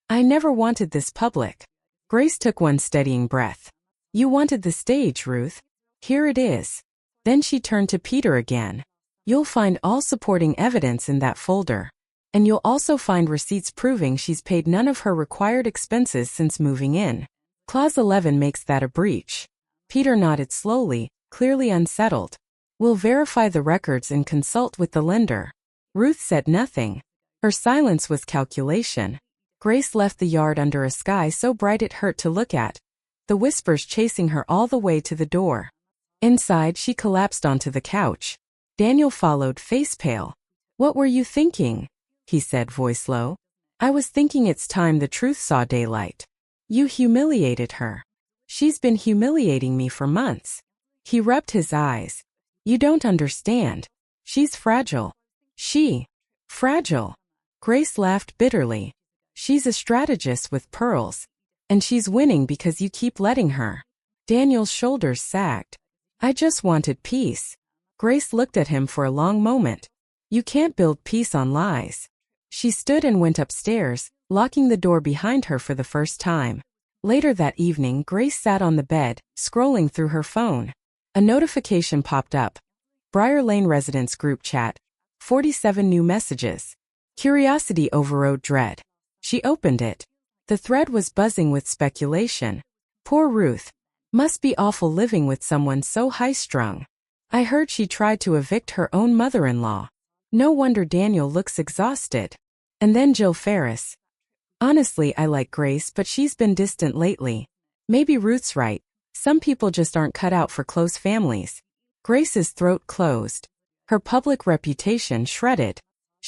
"I never wanted this public." Grace took one steadying breath. "You wanted the stage, Ruth. Here it is." Then she turned to Peter again. "You'll find all supporting evidence in that folder. And you'll also find receipts proving she's paid none of her required expenses since moving in. Clause 11 makes that a breach." Peter nodded slowly, clearly unsettled. "We'll verify the records and consult with the lender." Ruth said nothing. Her silence was calculation. Grace left the yard under a sky so bright it hurt to look at, the whispers chasing her all the way to the door. Inside, she collapsed onto the couch. Daniel followed, face pale. "What were you thinking?" he said, voice low. "I was thinking it's time the truth saw daylight. You humiliated her. She's been humiliating me for months." He rubbed his eyes. "You don't understand. She's fragile." Fragile. Grace laughed bitterly. "She's a strategist with pearls. And she's winning because you keep letting her." Daniel's shoulders sagged. "I just wanted peace." Grace looked at him for a long moment. "You can't build peace on lies." She stood and went upstairs, locking the door behind her for the first time. Later that evening, Grace sat on the bed, scrolling through her phone. A notification popped up. Briar Lane Residents Group Chat. 47 new messages. Curiosity overrode dread. She opened it. The thread was buzzing with speculation. "Poor Ruth. Must be awful living with someone so high-strung. I heard she tried to evict her own mother-in-law. No wonder Daniel looks exhausted." And then Jill Ferris. "Honestly, I like Grace, but she's been distant lately. Maybe Ruth's right. Some people just aren't cut out for close families." Grace's throat closed. Her public reputation shredded.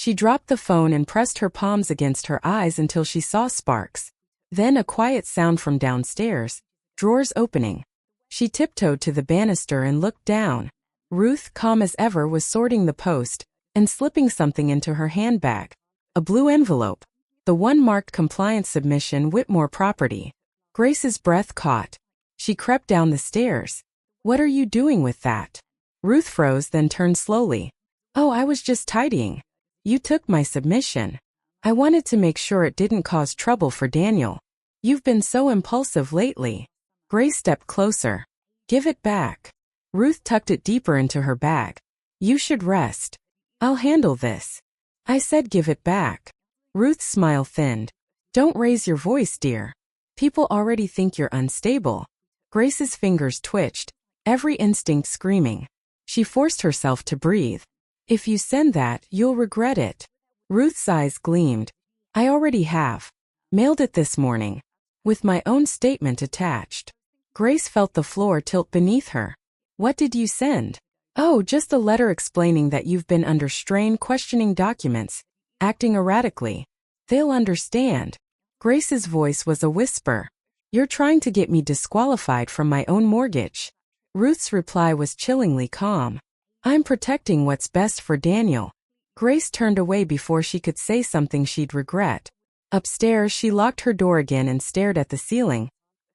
She dropped the phone and pressed her palms against her eyes until she saw sparks. Then a quiet sound from downstairs, drawers opening. She tiptoed to the banister and looked down. Ruth, calm as ever, was sorting the post and slipping something into her handbag. A blue envelope. The one marked compliance submission, Whitmore property. Grace's breath caught. She crept down the stairs. "What are you doing with that?" Ruth froze, then turned slowly. "Oh, I was just tidying. You took my submission. I wanted to make sure it didn't cause trouble for Daniel. You've been so impulsive lately." Grace stepped closer. "Give it back." Ruth tucked it deeper into her bag. "You should rest. I'll handle this." "I said give it back." Ruth's smile thinned. "Don't raise your voice, dear. People already think you're unstable." Grace's fingers twitched, every instinct screaming. She forced herself to breathe. "If you send that, you'll regret it." Ruth's eyes gleamed. "I already have. Mailed it this morning. With my own statement attached." Grace felt the floor tilt beneath her. "What did you send?" "Oh, just a letter explaining that you've been under strain, questioning documents, acting erratically. They'll understand." Grace's voice was a whisper. "You're trying to get me disqualified from my own mortgage." Ruth's reply was chillingly calm. "I'm protecting what's best for Daniel." Grace turned away before she could say something she'd regret. Upstairs, she locked her door again and stared at the ceiling,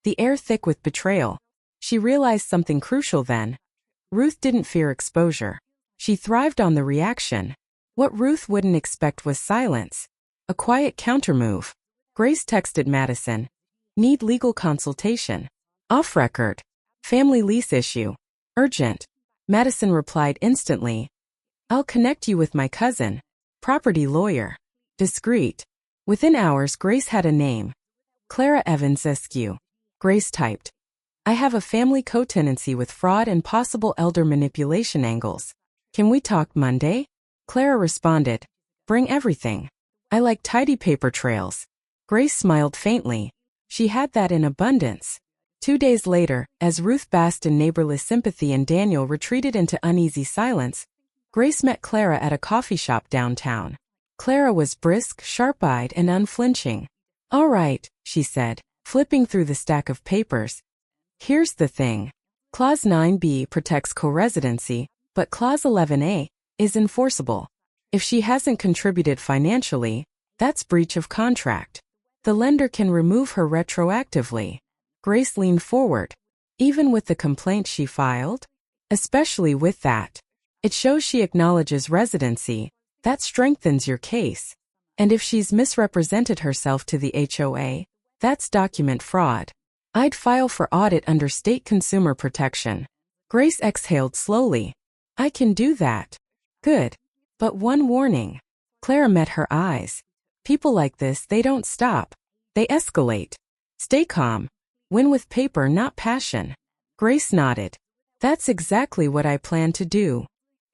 the air thick with betrayal. She realized something crucial then. Ruth didn't fear exposure. She thrived on the reaction. What Ruth wouldn't expect was silence. A quiet countermove. Grace texted Madison. "Need legal consultation. Off record. Family lease issue. Urgent." Madison replied instantly. "I'll connect you with my cousin. Property lawyer. Discreet." Within hours, Grace had a name. Clara Evans Eskew. Grace typed. "I have a family co-tenancy with fraud and possible elder manipulation angles. Can we talk Monday?" Clara responded. "Bring everything. I like tidy paper trails." Grace smiled faintly. She had that in abundance. 2 days later, as Ruth basked in neighborless sympathy and Daniel retreated into uneasy silence, Grace met Clara at a coffee shop downtown. Clara was brisk, sharp-eyed, and unflinching. "All right," she said, flipping through the stack of papers. "Here's the thing. Clause 9b protects co-residency, but Clause 11a is enforceable. If she hasn't contributed financially, that's breach of contract. The lender can remove her retroactively." Grace leaned forward. "Even with the complaint she filed?" "Especially with that. It shows she acknowledges residency. That strengthens your case. And if she's misrepresented herself to the HOA, that's document fraud. I'd file for audit under state consumer protection." Grace exhaled slowly. "I can do that." "Good. But one warning." Clara met her eyes. "People like this, they don't stop. They escalate. Stay calm. Win with paper, not passion." Grace nodded. "That's exactly what I plan to do."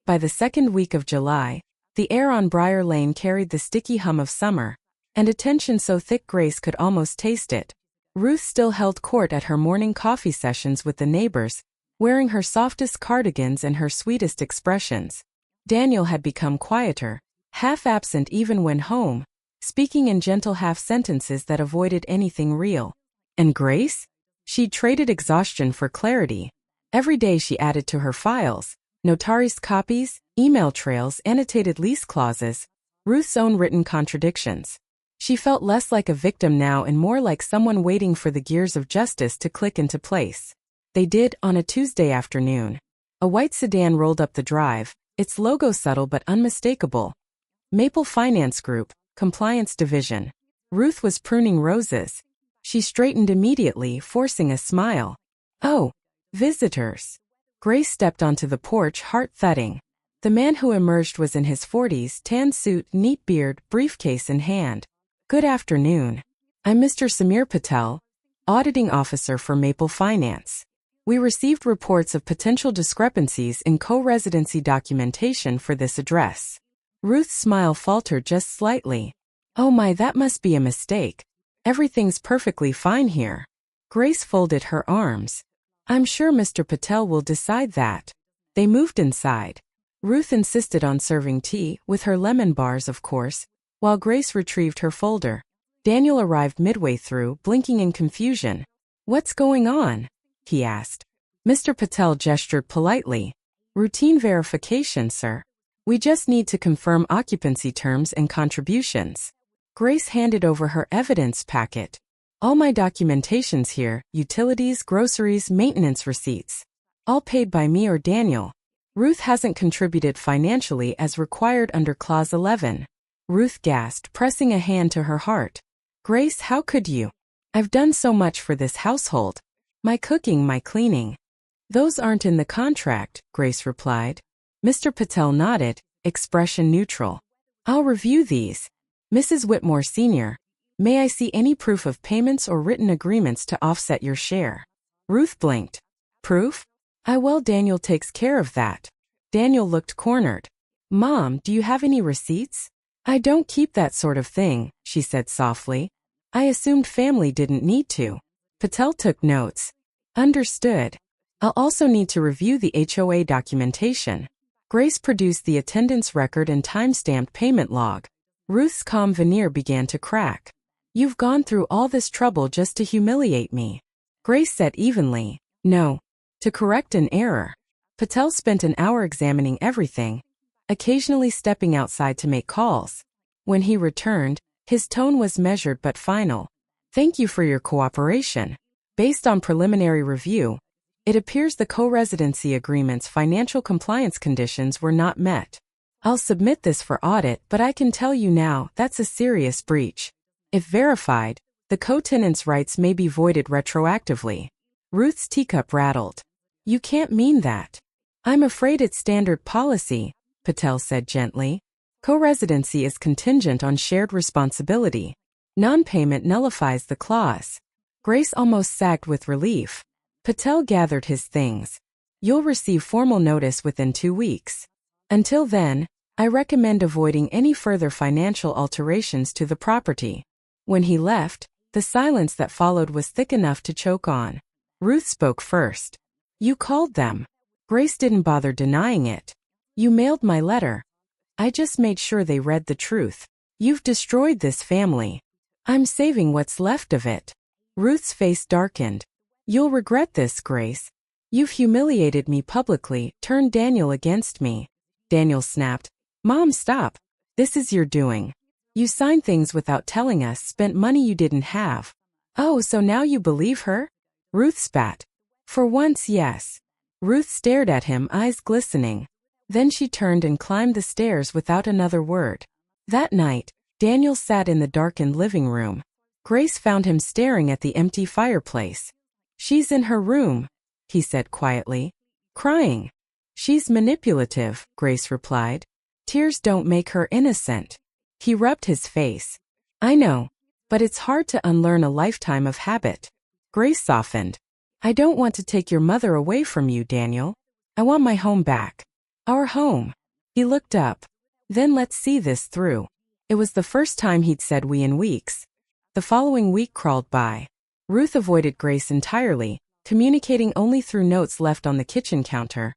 By the second week of July, the air on Briar Lane carried the sticky hum of summer, and attention so thick Grace could almost taste it. Ruth still held court at her morning coffee sessions with the neighbors, wearing her softest cardigans and her sweetest expressions. Daniel had become quieter, half absent even when home, speaking in gentle half-sentences that avoided anything real. And Grace? She'd traded exhaustion for clarity. Every day she added to her files, notarized copies, email trails, annotated lease clauses, Ruth's own written contradictions. She felt less like a victim now and more like someone waiting for the gears of justice to click into place. They did on a Tuesday afternoon. A white sedan rolled up the drive, its logo subtle but unmistakable. Maple Finance Group, Compliance Division. Ruth was pruning roses. She straightened immediately, forcing a smile. Oh, visitors. Grace stepped onto the porch, heart thudding. The man who emerged was in his 40s, tan suit, neat beard, briefcase in hand. Good afternoon. I'm Mr. Samir Patel, auditing officer for Maple Finance. We received reports of potential discrepancies in co-residency documentation for this address. Ruth's smile faltered just slightly. Oh my, that must be a mistake. Everything's perfectly fine here. Grace folded her arms. I'm sure Mr. Patel will decide that. They moved inside. Ruth insisted on serving tea, with her lemon bars of course, while Grace retrieved her folder. Daniel arrived midway through, blinking in confusion. What's going on? He asked. Mr. Patel gestured politely. Routine verification, sir. We just need to confirm occupancy terms and contributions. Grace handed over her evidence packet. All my documentation's here, utilities, groceries, maintenance receipts. All paid by me or Daniel. Ruth hasn't contributed financially as required under Clause 11. Ruth gasped, pressing a hand to her heart. Grace, how could you? I've done so much for this household. My cooking, my cleaning. Those aren't in the contract, Grace replied. Mr. Patel nodded, expression neutral. I'll review these. Mrs. Whitmore Sr., may I see any proof of payments or written agreements to offset your share? Ruth blinked. Proof? Well, Daniel takes care of that. Daniel looked cornered. Mom, do you have any receipts? I don't keep that sort of thing, she said softly. I assumed family didn't need to. Patel took notes. Understood. I'll also need to review the HOA documentation. Grace produced the attendance record and time-stamped payment log. Ruth's calm veneer began to crack. You've gone through all this trouble just to humiliate me. Grace said evenly. No. To correct an error. Patel spent an hour examining everything, occasionally stepping outside to make calls. When he returned, his tone was measured but final. Thank you for your cooperation. Based on preliminary review, it appears the co-residency agreement's financial compliance conditions were not met. I'll submit this for audit, but I can tell you now, that's a serious breach. If verified, the co-tenant's rights may be voided retroactively. Ruth's teacup rattled. You can't mean that. I'm afraid it's standard policy, Patel said gently. Co-residency is contingent on shared responsibility. Non-payment nullifies the clause. Grace almost sagged with relief. Patel gathered his things. You'll receive formal notice within 2 weeks. Until then, I recommend avoiding any further financial alterations to the property. When he left, the silence that followed was thick enough to choke on. Ruth spoke first. You called them. Grace didn't bother denying it. You mailed my letter. I just made sure they read the truth. You've destroyed this family. I'm saving what's left of it. Ruth's face darkened. You'll regret this, Grace. You've humiliated me publicly, turned Daniel against me. Daniel snapped. Mom, stop. This is your doing. You signed things without telling us, spent money you didn't have. Oh, so now you believe her? Ruth spat. For once, yes. Ruth stared at him, eyes glistening. Then she turned and climbed the stairs without another word. That night, Daniel sat in the darkened living room. Grace found him staring at the empty fireplace. She's in her room, he said quietly. Crying. She's manipulative, Grace replied. Tears don't make her innocent. He rubbed his face. I know, but it's hard to unlearn a lifetime of habit. Grace softened. I don't want to take your mother away from you, Daniel. I want my home back. Our home. He looked up. Then let's see this through. It was the first time he'd said we in weeks. The following week crawled by. Ruth avoided Grace entirely, communicating only through notes left on the kitchen counter.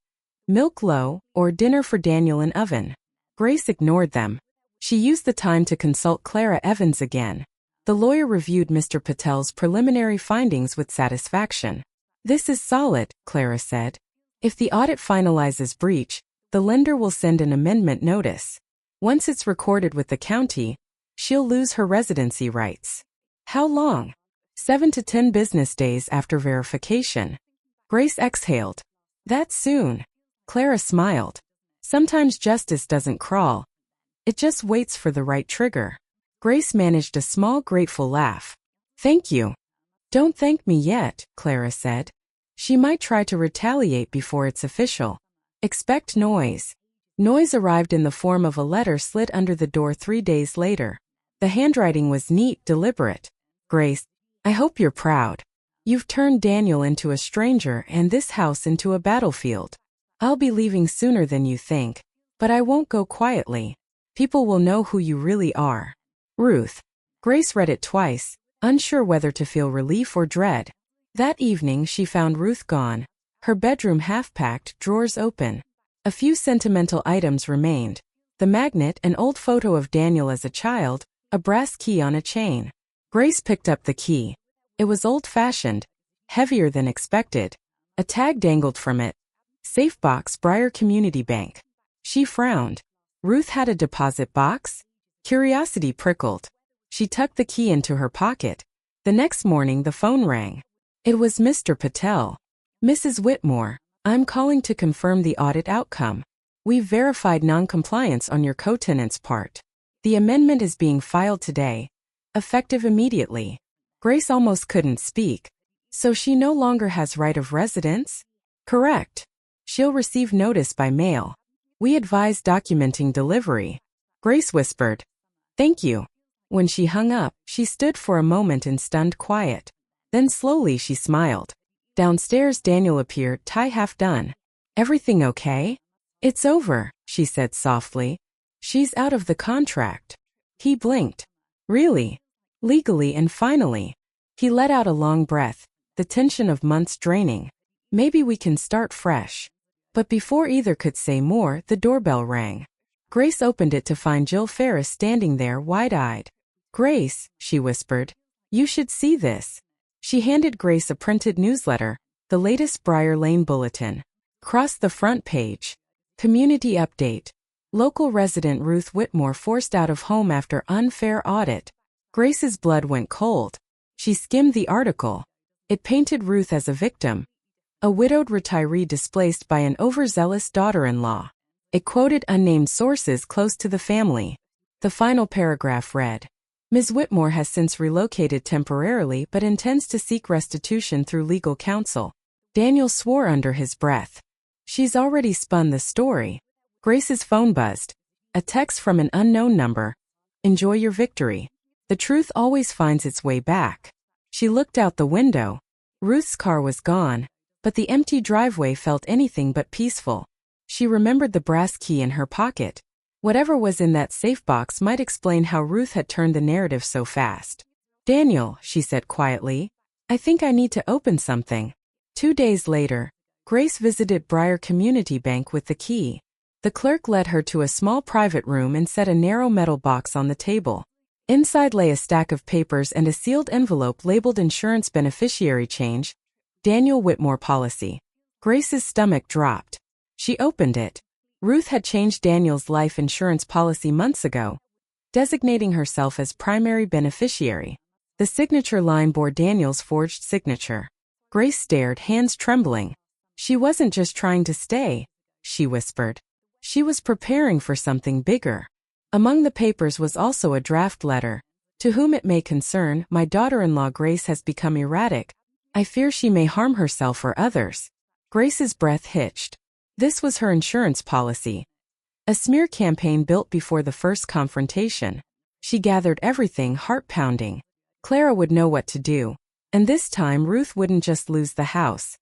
Milk low, or dinner for Daniel in oven. Grace ignored them. She used the time to consult Clara Evans again. The lawyer reviewed Mr. Patel's preliminary findings with satisfaction. "This is solid," Clara said. "If the audit finalizes breach, the lender will send an amendment notice. Once it's recorded with the county, she'll lose her residency rights." "How long?" 7 to 10 business days after verification. Grace exhaled. "That soon?" Clara smiled. "Sometimes justice doesn't crawl. It just waits for the right trigger." Grace managed a small grateful laugh. "Thank you." "Don't thank me yet," Clara said. "She might try to retaliate before it's official. Expect noise." Noise arrived in the form of a letter slid under the door 3 days later. The handwriting was neat, deliberate. "Grace, I hope you're proud. You've turned Daniel into a stranger and this house into a battlefield. I'll be leaving sooner than you think, but I won't go quietly. People will know who you really are. Ruth." Grace read it twice, unsure whether to feel relief or dread. That evening she found Ruth gone, her bedroom half-packed, drawers open. A few sentimental items remained. The magnet, an old photo of Daniel as a child, a brass key on a chain. Grace picked up the key. It was old-fashioned, heavier than expected. A tag dangled from it. "Safe box, Briar Community Bank." She frowned. Ruth had a deposit box? Curiosity prickled. She tucked the key into her pocket. The next morning the phone rang. It was Mr. Patel. "Mrs. Whitmore, I'm calling to confirm the audit outcome. We've verified non-compliance on your co-tenant's part. The amendment is being filed today, effective immediately." Grace almost couldn't speak. "So she no longer has right of residence?" "Correct. She'll receive notice by mail. We advise documenting delivery." Grace whispered, "Thank you." When she hung up, she stood for a moment in stunned quiet. Then slowly she smiled. Downstairs Daniel appeared, tie half done. "Everything okay?" "It's over," she said softly. "She's out of the contract." He blinked. "Really? Legally and finally?" He let out a long breath, the tension of months draining. "Maybe we can start fresh." But before either could say more, the doorbell rang. Grace opened it to find Jill Ferris standing there, wide-eyed. "Grace," she whispered, "you should see this." She handed Grace a printed newsletter, the latest Briar Lane bulletin. Crossed the front page. Community update. Local resident Ruth Whitmore forced out of home after unfair audit. Grace's blood went cold. She skimmed the article. It painted Ruth as a victim, a widowed retiree displaced by an overzealous daughter-in-law. It quoted unnamed sources close to the family. The final paragraph read, "Ms. Whitmore has since relocated temporarily but intends to seek restitution through legal counsel." Daniel swore under his breath. "She's already spun the story." Grace's phone buzzed. A text from an unknown number. "Enjoy your victory. The truth always finds its way back." She looked out the window. Ruth's car was gone, but the empty driveway felt anything but peaceful. She remembered the brass key in her pocket. Whatever was in that safe box might explain how Ruth had turned the narrative so fast. "Daniel," she said quietly, "I think I need to open something." 2 days later, Grace visited Briar Community Bank with the key. The clerk led her to a small private room and set a narrow metal box on the table. Inside lay a stack of papers and a sealed envelope labeled Insurance Beneficiary Change, Daniel Whitmore Policy. Grace's stomach dropped. She opened it. Ruth had changed Daniel's life insurance policy months ago, designating herself as primary beneficiary. The signature line bore Daniel's forged signature. Grace stared, hands trembling. She wasn't just trying to stay, she whispered. She was preparing for something bigger. Among the papers was also a draft letter. "To whom it may concern, my daughter-in-law Grace has become erratic. I fear she may harm herself or others." Grace's breath hitched. This was her insurance policy. A smear campaign built before the first confrontation. She gathered everything, heart-pounding. Clara would know what to do. And this time Ruth wouldn't just lose the house.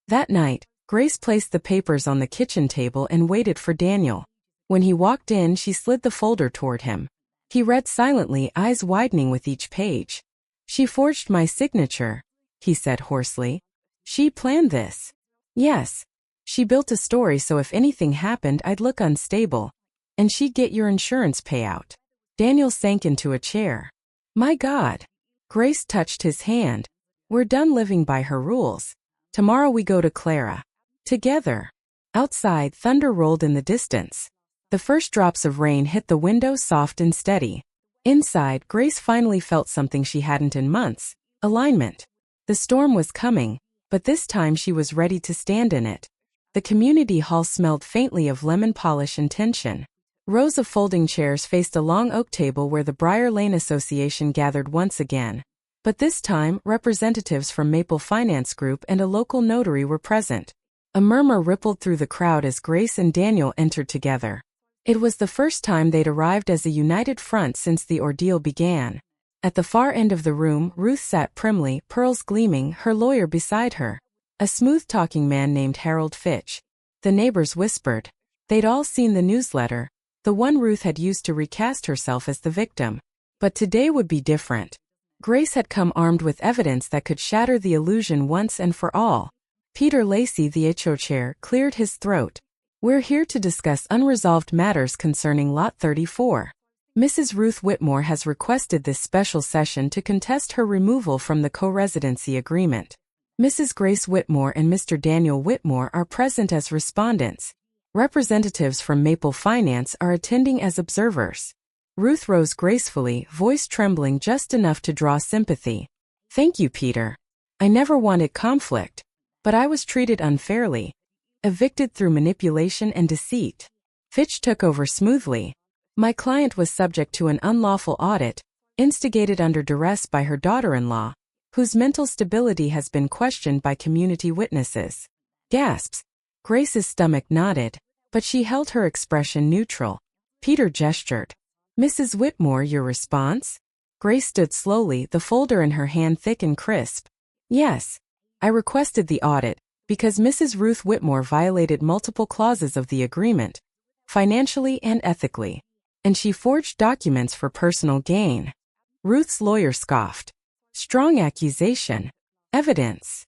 That night, Grace placed the papers on the kitchen table and waited for Daniel. When he walked in, she slid the folder toward him. He read silently, eyes widening with each page. She forged my signature, he said hoarsely. She planned this. Yes. She built a story so if anything happened I'd look unstable. And she'd get your insurance payout. Daniel sank into a chair. My God. Grace touched his hand. We're done living by her rules. Tomorrow we go to Clara. Together. Outside, thunder rolled in the distance. The first drops of rain hit the window soft and steady. Inside, Grace finally felt something she hadn't in months. Alignment. The storm was coming, but this time she was ready to stand in it. The community hall smelled faintly of lemon polish and tension. Rows of folding chairs faced a long oak table where the Briar Lane Association gathered once again. But this time, representatives from Maple Finance Group and a local notary were present. A murmur rippled through the crowd as Grace and Daniel entered together. It was the first time they'd arrived as a united front since the ordeal began. At the far end of the room, Ruth sat primly, pearls gleaming, her lawyer beside her. A smooth-talking man named Harold Fitch. The neighbors whispered. They'd all seen the newsletter, the one Ruth had used to recast herself as the victim. But today would be different. Grace had come armed with evidence that could shatter the illusion once and for all. Peter Lacey, the HO chair, cleared his throat. We're here to discuss unresolved matters concerning Lot 34. Mrs. Ruth Whitmore has requested this special session to contest her removal from the co-residency agreement. Mrs. Grace Whitmore and Mr. Daniel Whitmore are present as respondents. Representatives from Maple Finance are attending as observers. Ruth rose gracefully, voice trembling just enough to draw sympathy. Thank you, Peter. I never wanted conflict. But I was treated unfairly. Evicted through manipulation and deceit. Fitch took over smoothly. My client was subject to an unlawful audit, instigated under duress by her daughter-in-law, whose mental stability has been questioned by community witnesses. Gasps. Grace's stomach nodded, but she held her expression neutral. Peter gestured. Mrs. Whitmore, your response? Grace stood slowly, the folder in her hand thick and crisp. Yes. I requested the audit, because Mrs. Ruth Whitmore violated multiple clauses of the agreement, financially and ethically. And she forged documents for personal gain. Ruth's lawyer scoffed. Strong accusation. Evidence.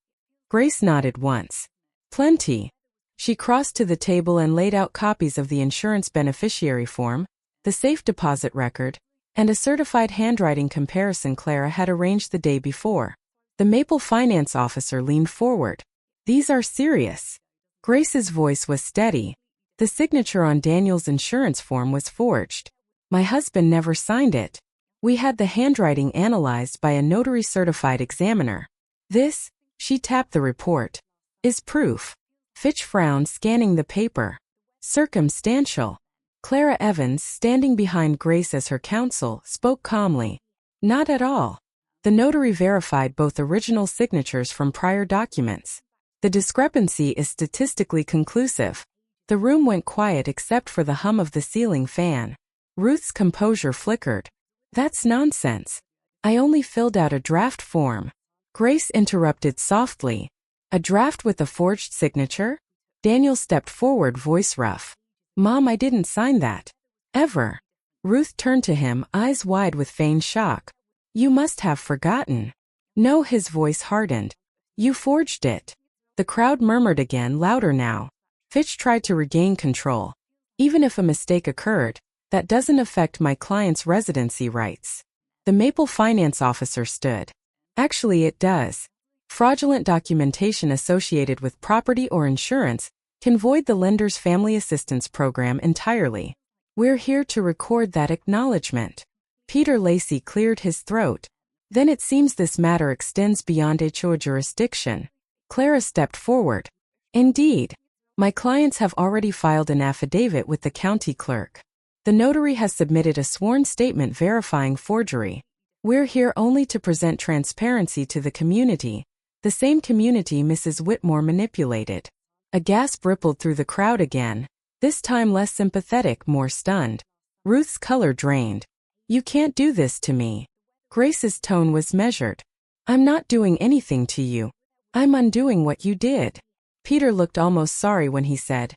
Grace nodded once. Plenty. She crossed to the table and laid out copies of the insurance beneficiary form, the safe deposit record, and a certified handwriting comparison Clara had arranged the day before. The Maple Finance officer leaned forward. These are serious. Grace's voice was steady. The signature on Daniel's insurance form was forged. My husband never signed it. We had the handwriting analyzed by a notary-certified examiner. This, she tapped the report, is proof. Fitch frowned, scanning the paper. Circumstantial. Clara Evans, standing behind Grace as her counsel, spoke calmly. Not at all. The notary verified both original signatures from prior documents. The discrepancy is statistically conclusive. The room went quiet except for the hum of the ceiling fan. Ruth's composure flickered. That's nonsense. I only filled out a draft form. Grace interrupted softly. A draft with a forged signature? Daniel stepped forward, voice rough. Mom, I didn't sign that. Ever. Ruth turned to him, eyes wide with feigned shock. You must have forgotten. No, his voice hardened. You forged it. The crowd murmured again, louder now. Fitch tried to regain control. Even if a mistake occurred, that doesn't affect my client's residency rights. The Maple Finance officer stood. Actually, it does. Fraudulent documentation associated with property or insurance can void the lender's family assistance program entirely. We're here to record that acknowledgement. Peter Lacey cleared his throat. Then it seems this matter extends beyond HO jurisdiction. Clara stepped forward. Indeed. My clients have already filed an affidavit with the county clerk. The notary has submitted a sworn statement verifying forgery. We're here only to present transparency to the community, the same community Mrs. Whitmore manipulated. A gasp rippled through the crowd again, this time less sympathetic, more stunned. Ruth's color drained. You can't do this to me. Grace's tone was measured. I'm not doing anything to you. I'm undoing what you did. Peter looked almost sorry when he said,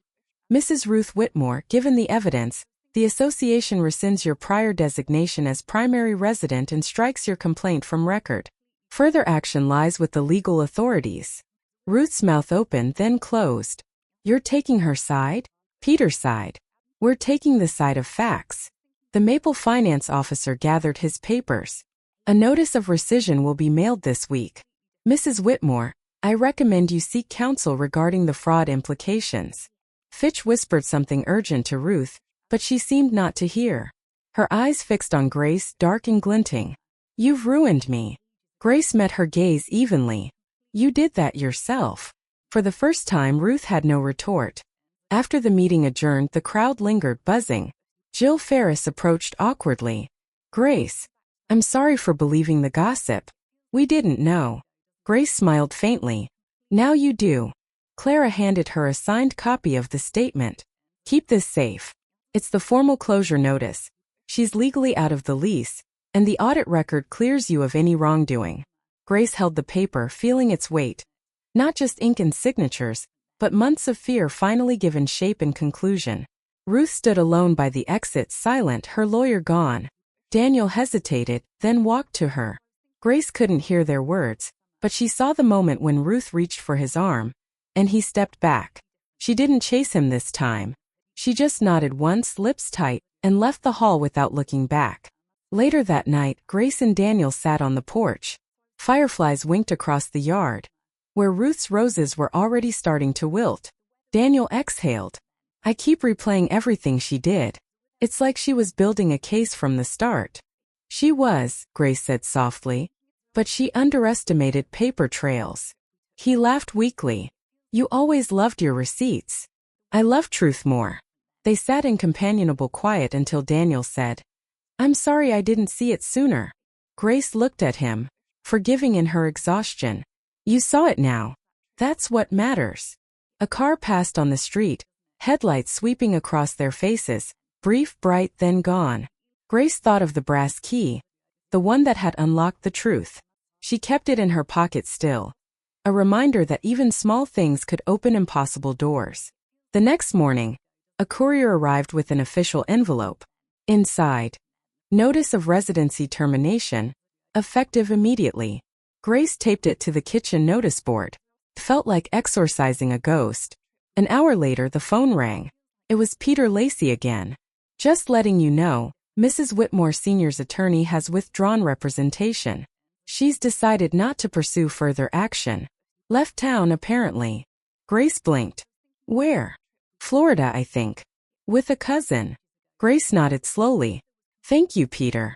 Mrs. Ruth Whitmore, given the evidence, The association rescinds your prior designation as primary resident and strikes your complaint from record. Further action lies with the legal authorities. Ruth's mouth opened, then closed. You're taking her side? Peter's side. We're taking the side of facts. The Maple finance officer gathered his papers. A notice of rescission will be mailed this week. Mrs. Whitmore, I recommend you seek counsel regarding the fraud implications. Fitch whispered something urgent to Ruth, but she seemed not to hear. Her eyes fixed on Grace, dark and glinting. You've ruined me. Grace met her gaze evenly. You did that yourself. For the first time, Ruth had no retort. After the meeting adjourned, the crowd lingered, buzzing. Jill Ferris approached awkwardly. Grace, I'm sorry for believing the gossip. We didn't know. Grace smiled faintly. Now you do. Clara handed her a signed copy of the statement. Keep this safe. It's the formal closure notice. She's legally out of the lease, and the audit record clears you of any wrongdoing. Grace held the paper, feeling its weight. Not just ink and signatures, but months of fear finally given shape and conclusion. Ruth stood alone by the exit, silent, her lawyer gone. Daniel hesitated, then walked to her. Grace couldn't hear their words, but she saw the moment when Ruth reached for his arm, and he stepped back. She didn't chase him this time. She just nodded once, lips tight, and left the hall without looking back. Later that night, Grace and Daniel sat on the porch. Fireflies winked across the yard, where Ruth's roses were already starting to wilt. Daniel exhaled. I keep replaying everything she did. It's like she was building a case from the start. She was, Grace said softly, but she underestimated paper trails. He laughed weakly. You always loved your receipts. I love truth more. They sat in companionable quiet until Daniel said, I'm sorry I didn't see it sooner. Grace looked at him, forgiving in her exhaustion. You saw it now. That's what matters. A car passed on the street, headlights sweeping across their faces, brief, bright, then gone. Grace thought of the brass key, the one that had unlocked the truth. She kept it in her pocket still, a reminder that even small things could open impossible doors. The next morning, a courier arrived with an official envelope. Inside, notice of residency termination, effective immediately. Grace taped it to the kitchen notice board. It felt like exorcising a ghost. An hour later, the phone rang. It was Peter Lacey again. Just letting you know, Mrs. Whitmore Sr.'s attorney has withdrawn representation. She's decided not to pursue further action. Left town, apparently. Grace blinked. Where? Florida, I think. With a cousin. Grace nodded slowly. Thank you, Peter.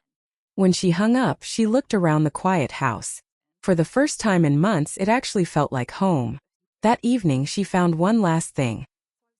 When she hung up, she looked around the quiet house. For the first time in months, it actually felt like home. That evening, she found one last thing.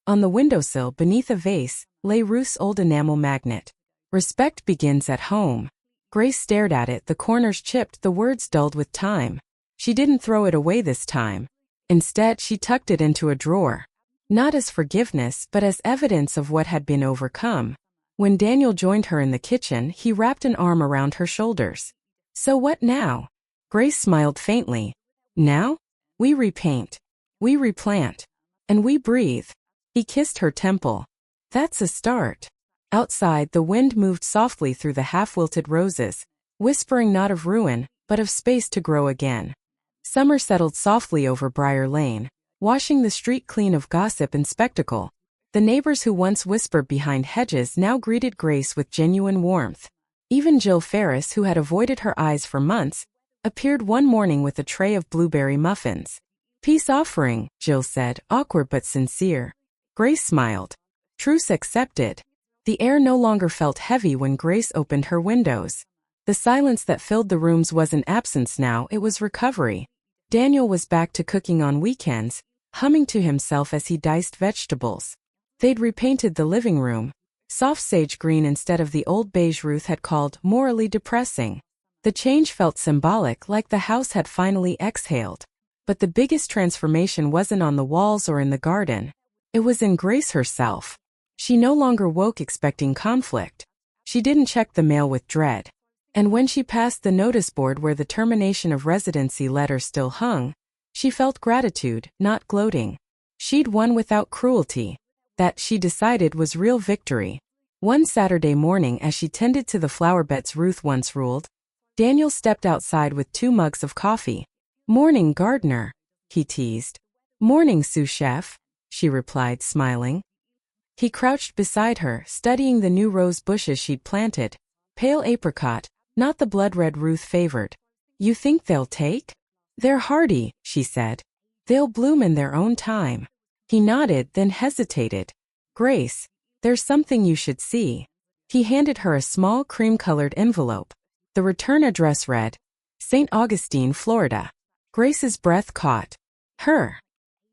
On the windowsill, beneath a vase, lay Ruth's old enamel magnet. Respect begins at home. Grace stared at it, the corners chipped, the words dulled with time. She didn't throw it away this time. Instead, she tucked it into a drawer. Not as forgiveness, but as evidence of what had been overcome. When Daniel joined her in the kitchen, he wrapped an arm around her shoulders. So what now? Grace smiled faintly. Now? We repaint. We replant. And we breathe. He kissed her temple. That's a start. Outside, the wind moved softly through the half-wilted roses, whispering not of ruin, but of space to grow again. Summer settled softly over Briar Lane, washing the street clean of gossip and spectacle. The neighbors who once whispered behind hedges now greeted Grace with genuine warmth. Even Jill Ferris, who had avoided her eyes for months, appeared one morning with a tray of blueberry muffins. Peace offering, Jill said, awkward but sincere. Grace smiled. Truce accepted. The air no longer felt heavy when Grace opened her windows. The silence that filled the rooms wasn't absence now, it was recovery. Daniel was back to cooking on weekends, humming to himself as he diced vegetables. They'd repainted the living room, soft sage green instead of the old beige Ruth had called morally depressing. The change felt symbolic, like the house had finally exhaled. But the biggest transformation wasn't on the walls or in the garden. It was in Grace herself. She no longer woke expecting conflict. She didn't check the mail with dread. And when she passed the notice board where the termination of residency letter still hung, she felt gratitude, not gloating. She'd won without cruelty. That, she decided, was real victory. One Saturday morning, as she tended to the flower beds Ruth once ruled, Daniel stepped outside with 2 mugs of coffee. "Morning, gardener," he teased. "Morning, sous chef," she replied, smiling. He crouched beside her, studying the new rose bushes she'd planted. Pale apricot, not the blood-red Ruth favored. "You think they'll take?" "They're hardy," she said. "They'll bloom in their own time." He nodded, then hesitated. "Grace, there's something you should see." He handed her a small cream-colored envelope. The return address read, St. Augustine, Florida. Grace's breath caught. "Her."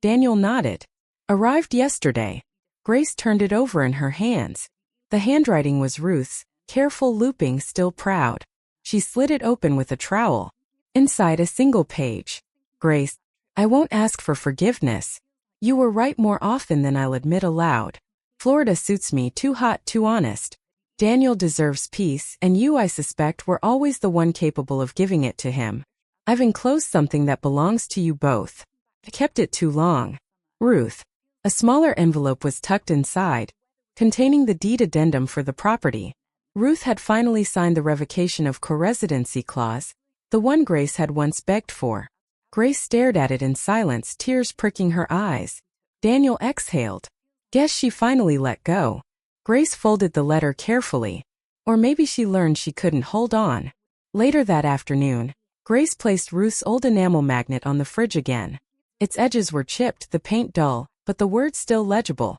Daniel nodded. "Arrived yesterday." Grace turned it over in her hands. The handwriting was Ruth's, careful, looping, still proud. She slid it open with a trowel. Inside, a single page. "Grace, I won't ask for forgiveness. You were right more often than I'll admit aloud. Florida suits me, too hot, too honest. Daniel deserves peace, and you, I suspect, were always the one capable of giving it to him. I've enclosed something that belongs to you both. I kept it too long. Ruth." A smaller envelope was tucked inside, containing the deed addendum for the property. Ruth had finally signed the revocation of co-residency clause, the one Grace had once begged for. Grace stared at it in silence, tears pricking her eyes. Daniel exhaled. Guess she finally let go. Grace folded the letter carefully. Or maybe she learned she couldn't hold on. Later that afternoon, Grace placed Ruth's old enamel magnet on the fridge again. Its edges were chipped, the paint dull, but the words still legible.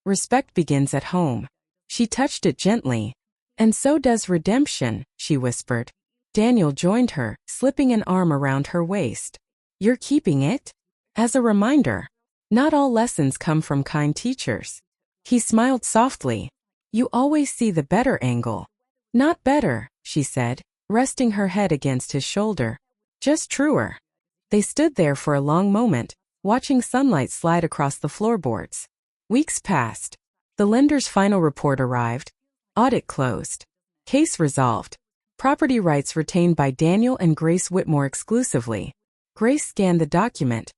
"Respect begins at home." She touched it gently. "And so does redemption," she whispered. Daniel joined her, slipping an arm around her waist. "You're keeping it?" "As a reminder. Not all lessons come from kind teachers." He smiled softly. "You always see the better angle." "Not better," she said, resting her head against his shoulder. "Just truer." They stood there for a long moment, watching sunlight slide across the floorboards. Weeks passed. The lender's final report arrived. Audit closed. Case resolved. Property rights retained by Daniel and Grace Whitmore exclusively. Grace scanned the document,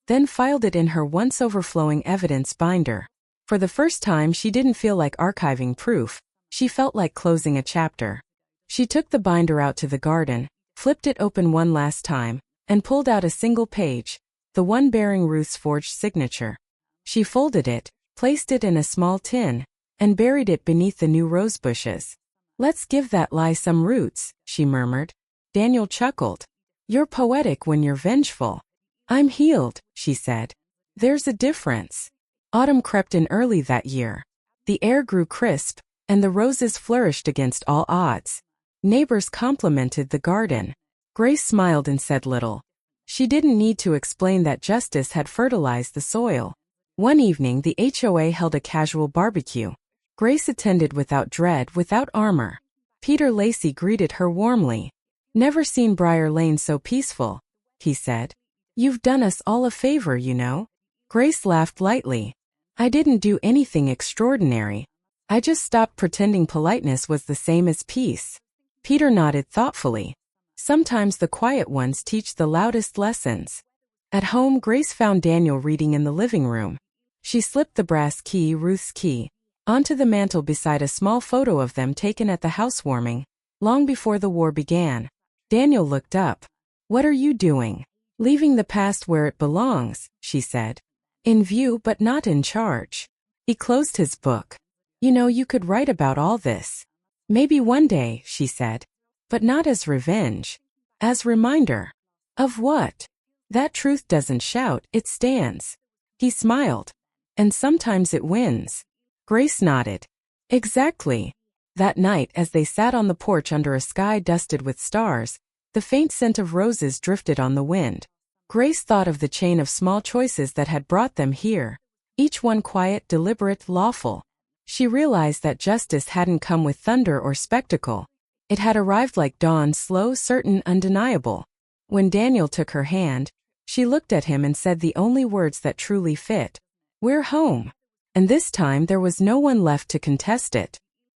then filed it in her once overflowing evidence binder. For the first time, she didn't feel like archiving proof. She felt like closing a chapter. She took the binder out to the garden, flipped it open one last time, and pulled out a single page, the one bearing Ruth's forged signature. She folded it, placed it in a small tin, and buried it beneath the new rose bushes. "Let's give that lie some roots," she murmured. Daniel chuckled. "You're poetic when you're vengeful." "I'm healed," she said. "There's a difference." Autumn crept in early that year. The air grew crisp, and the roses flourished against all odds. Neighbors complimented the garden. Grace smiled and said little. She didn't need to explain that justice had fertilized the soil. One evening, the HOA held a casual barbecue. Grace attended without dread, without armor. Peter Lacey greeted her warmly. "Never seen Briar Lane so peaceful," he said. "You've done us all a favor, you know." Grace laughed lightly. "I didn't do anything extraordinary. I just stopped pretending politeness was the same as peace." Peter nodded thoughtfully. "Sometimes the quiet ones teach the loudest lessons." At home, Grace found Daniel reading in the living room. She slipped the brass key, Ruth's key, onto the mantel beside a small photo of them taken at the housewarming, long before the war began. Daniel looked up. "What are you doing?" "Leaving the past where it belongs," she said. "In view but not in charge." He closed his book. "You know, you could write about all this." "Maybe one day," she said. "But not as revenge. As reminder." "Of what?" "That truth doesn't shout, it stands." He smiled. "And sometimes it wins." Grace nodded. "Exactly." That night, as they sat on the porch under a sky dusted with stars, the faint scent of roses drifted on the wind. Grace thought of the chain of small choices that had brought them here, each one quiet, deliberate, lawful. She realized that justice hadn't come with thunder or spectacle. It had arrived like dawn, slow, certain, undeniable. When Daniel took her hand, she looked at him and said the only words that truly fit. "We're home." And this time there was no one left to contest it.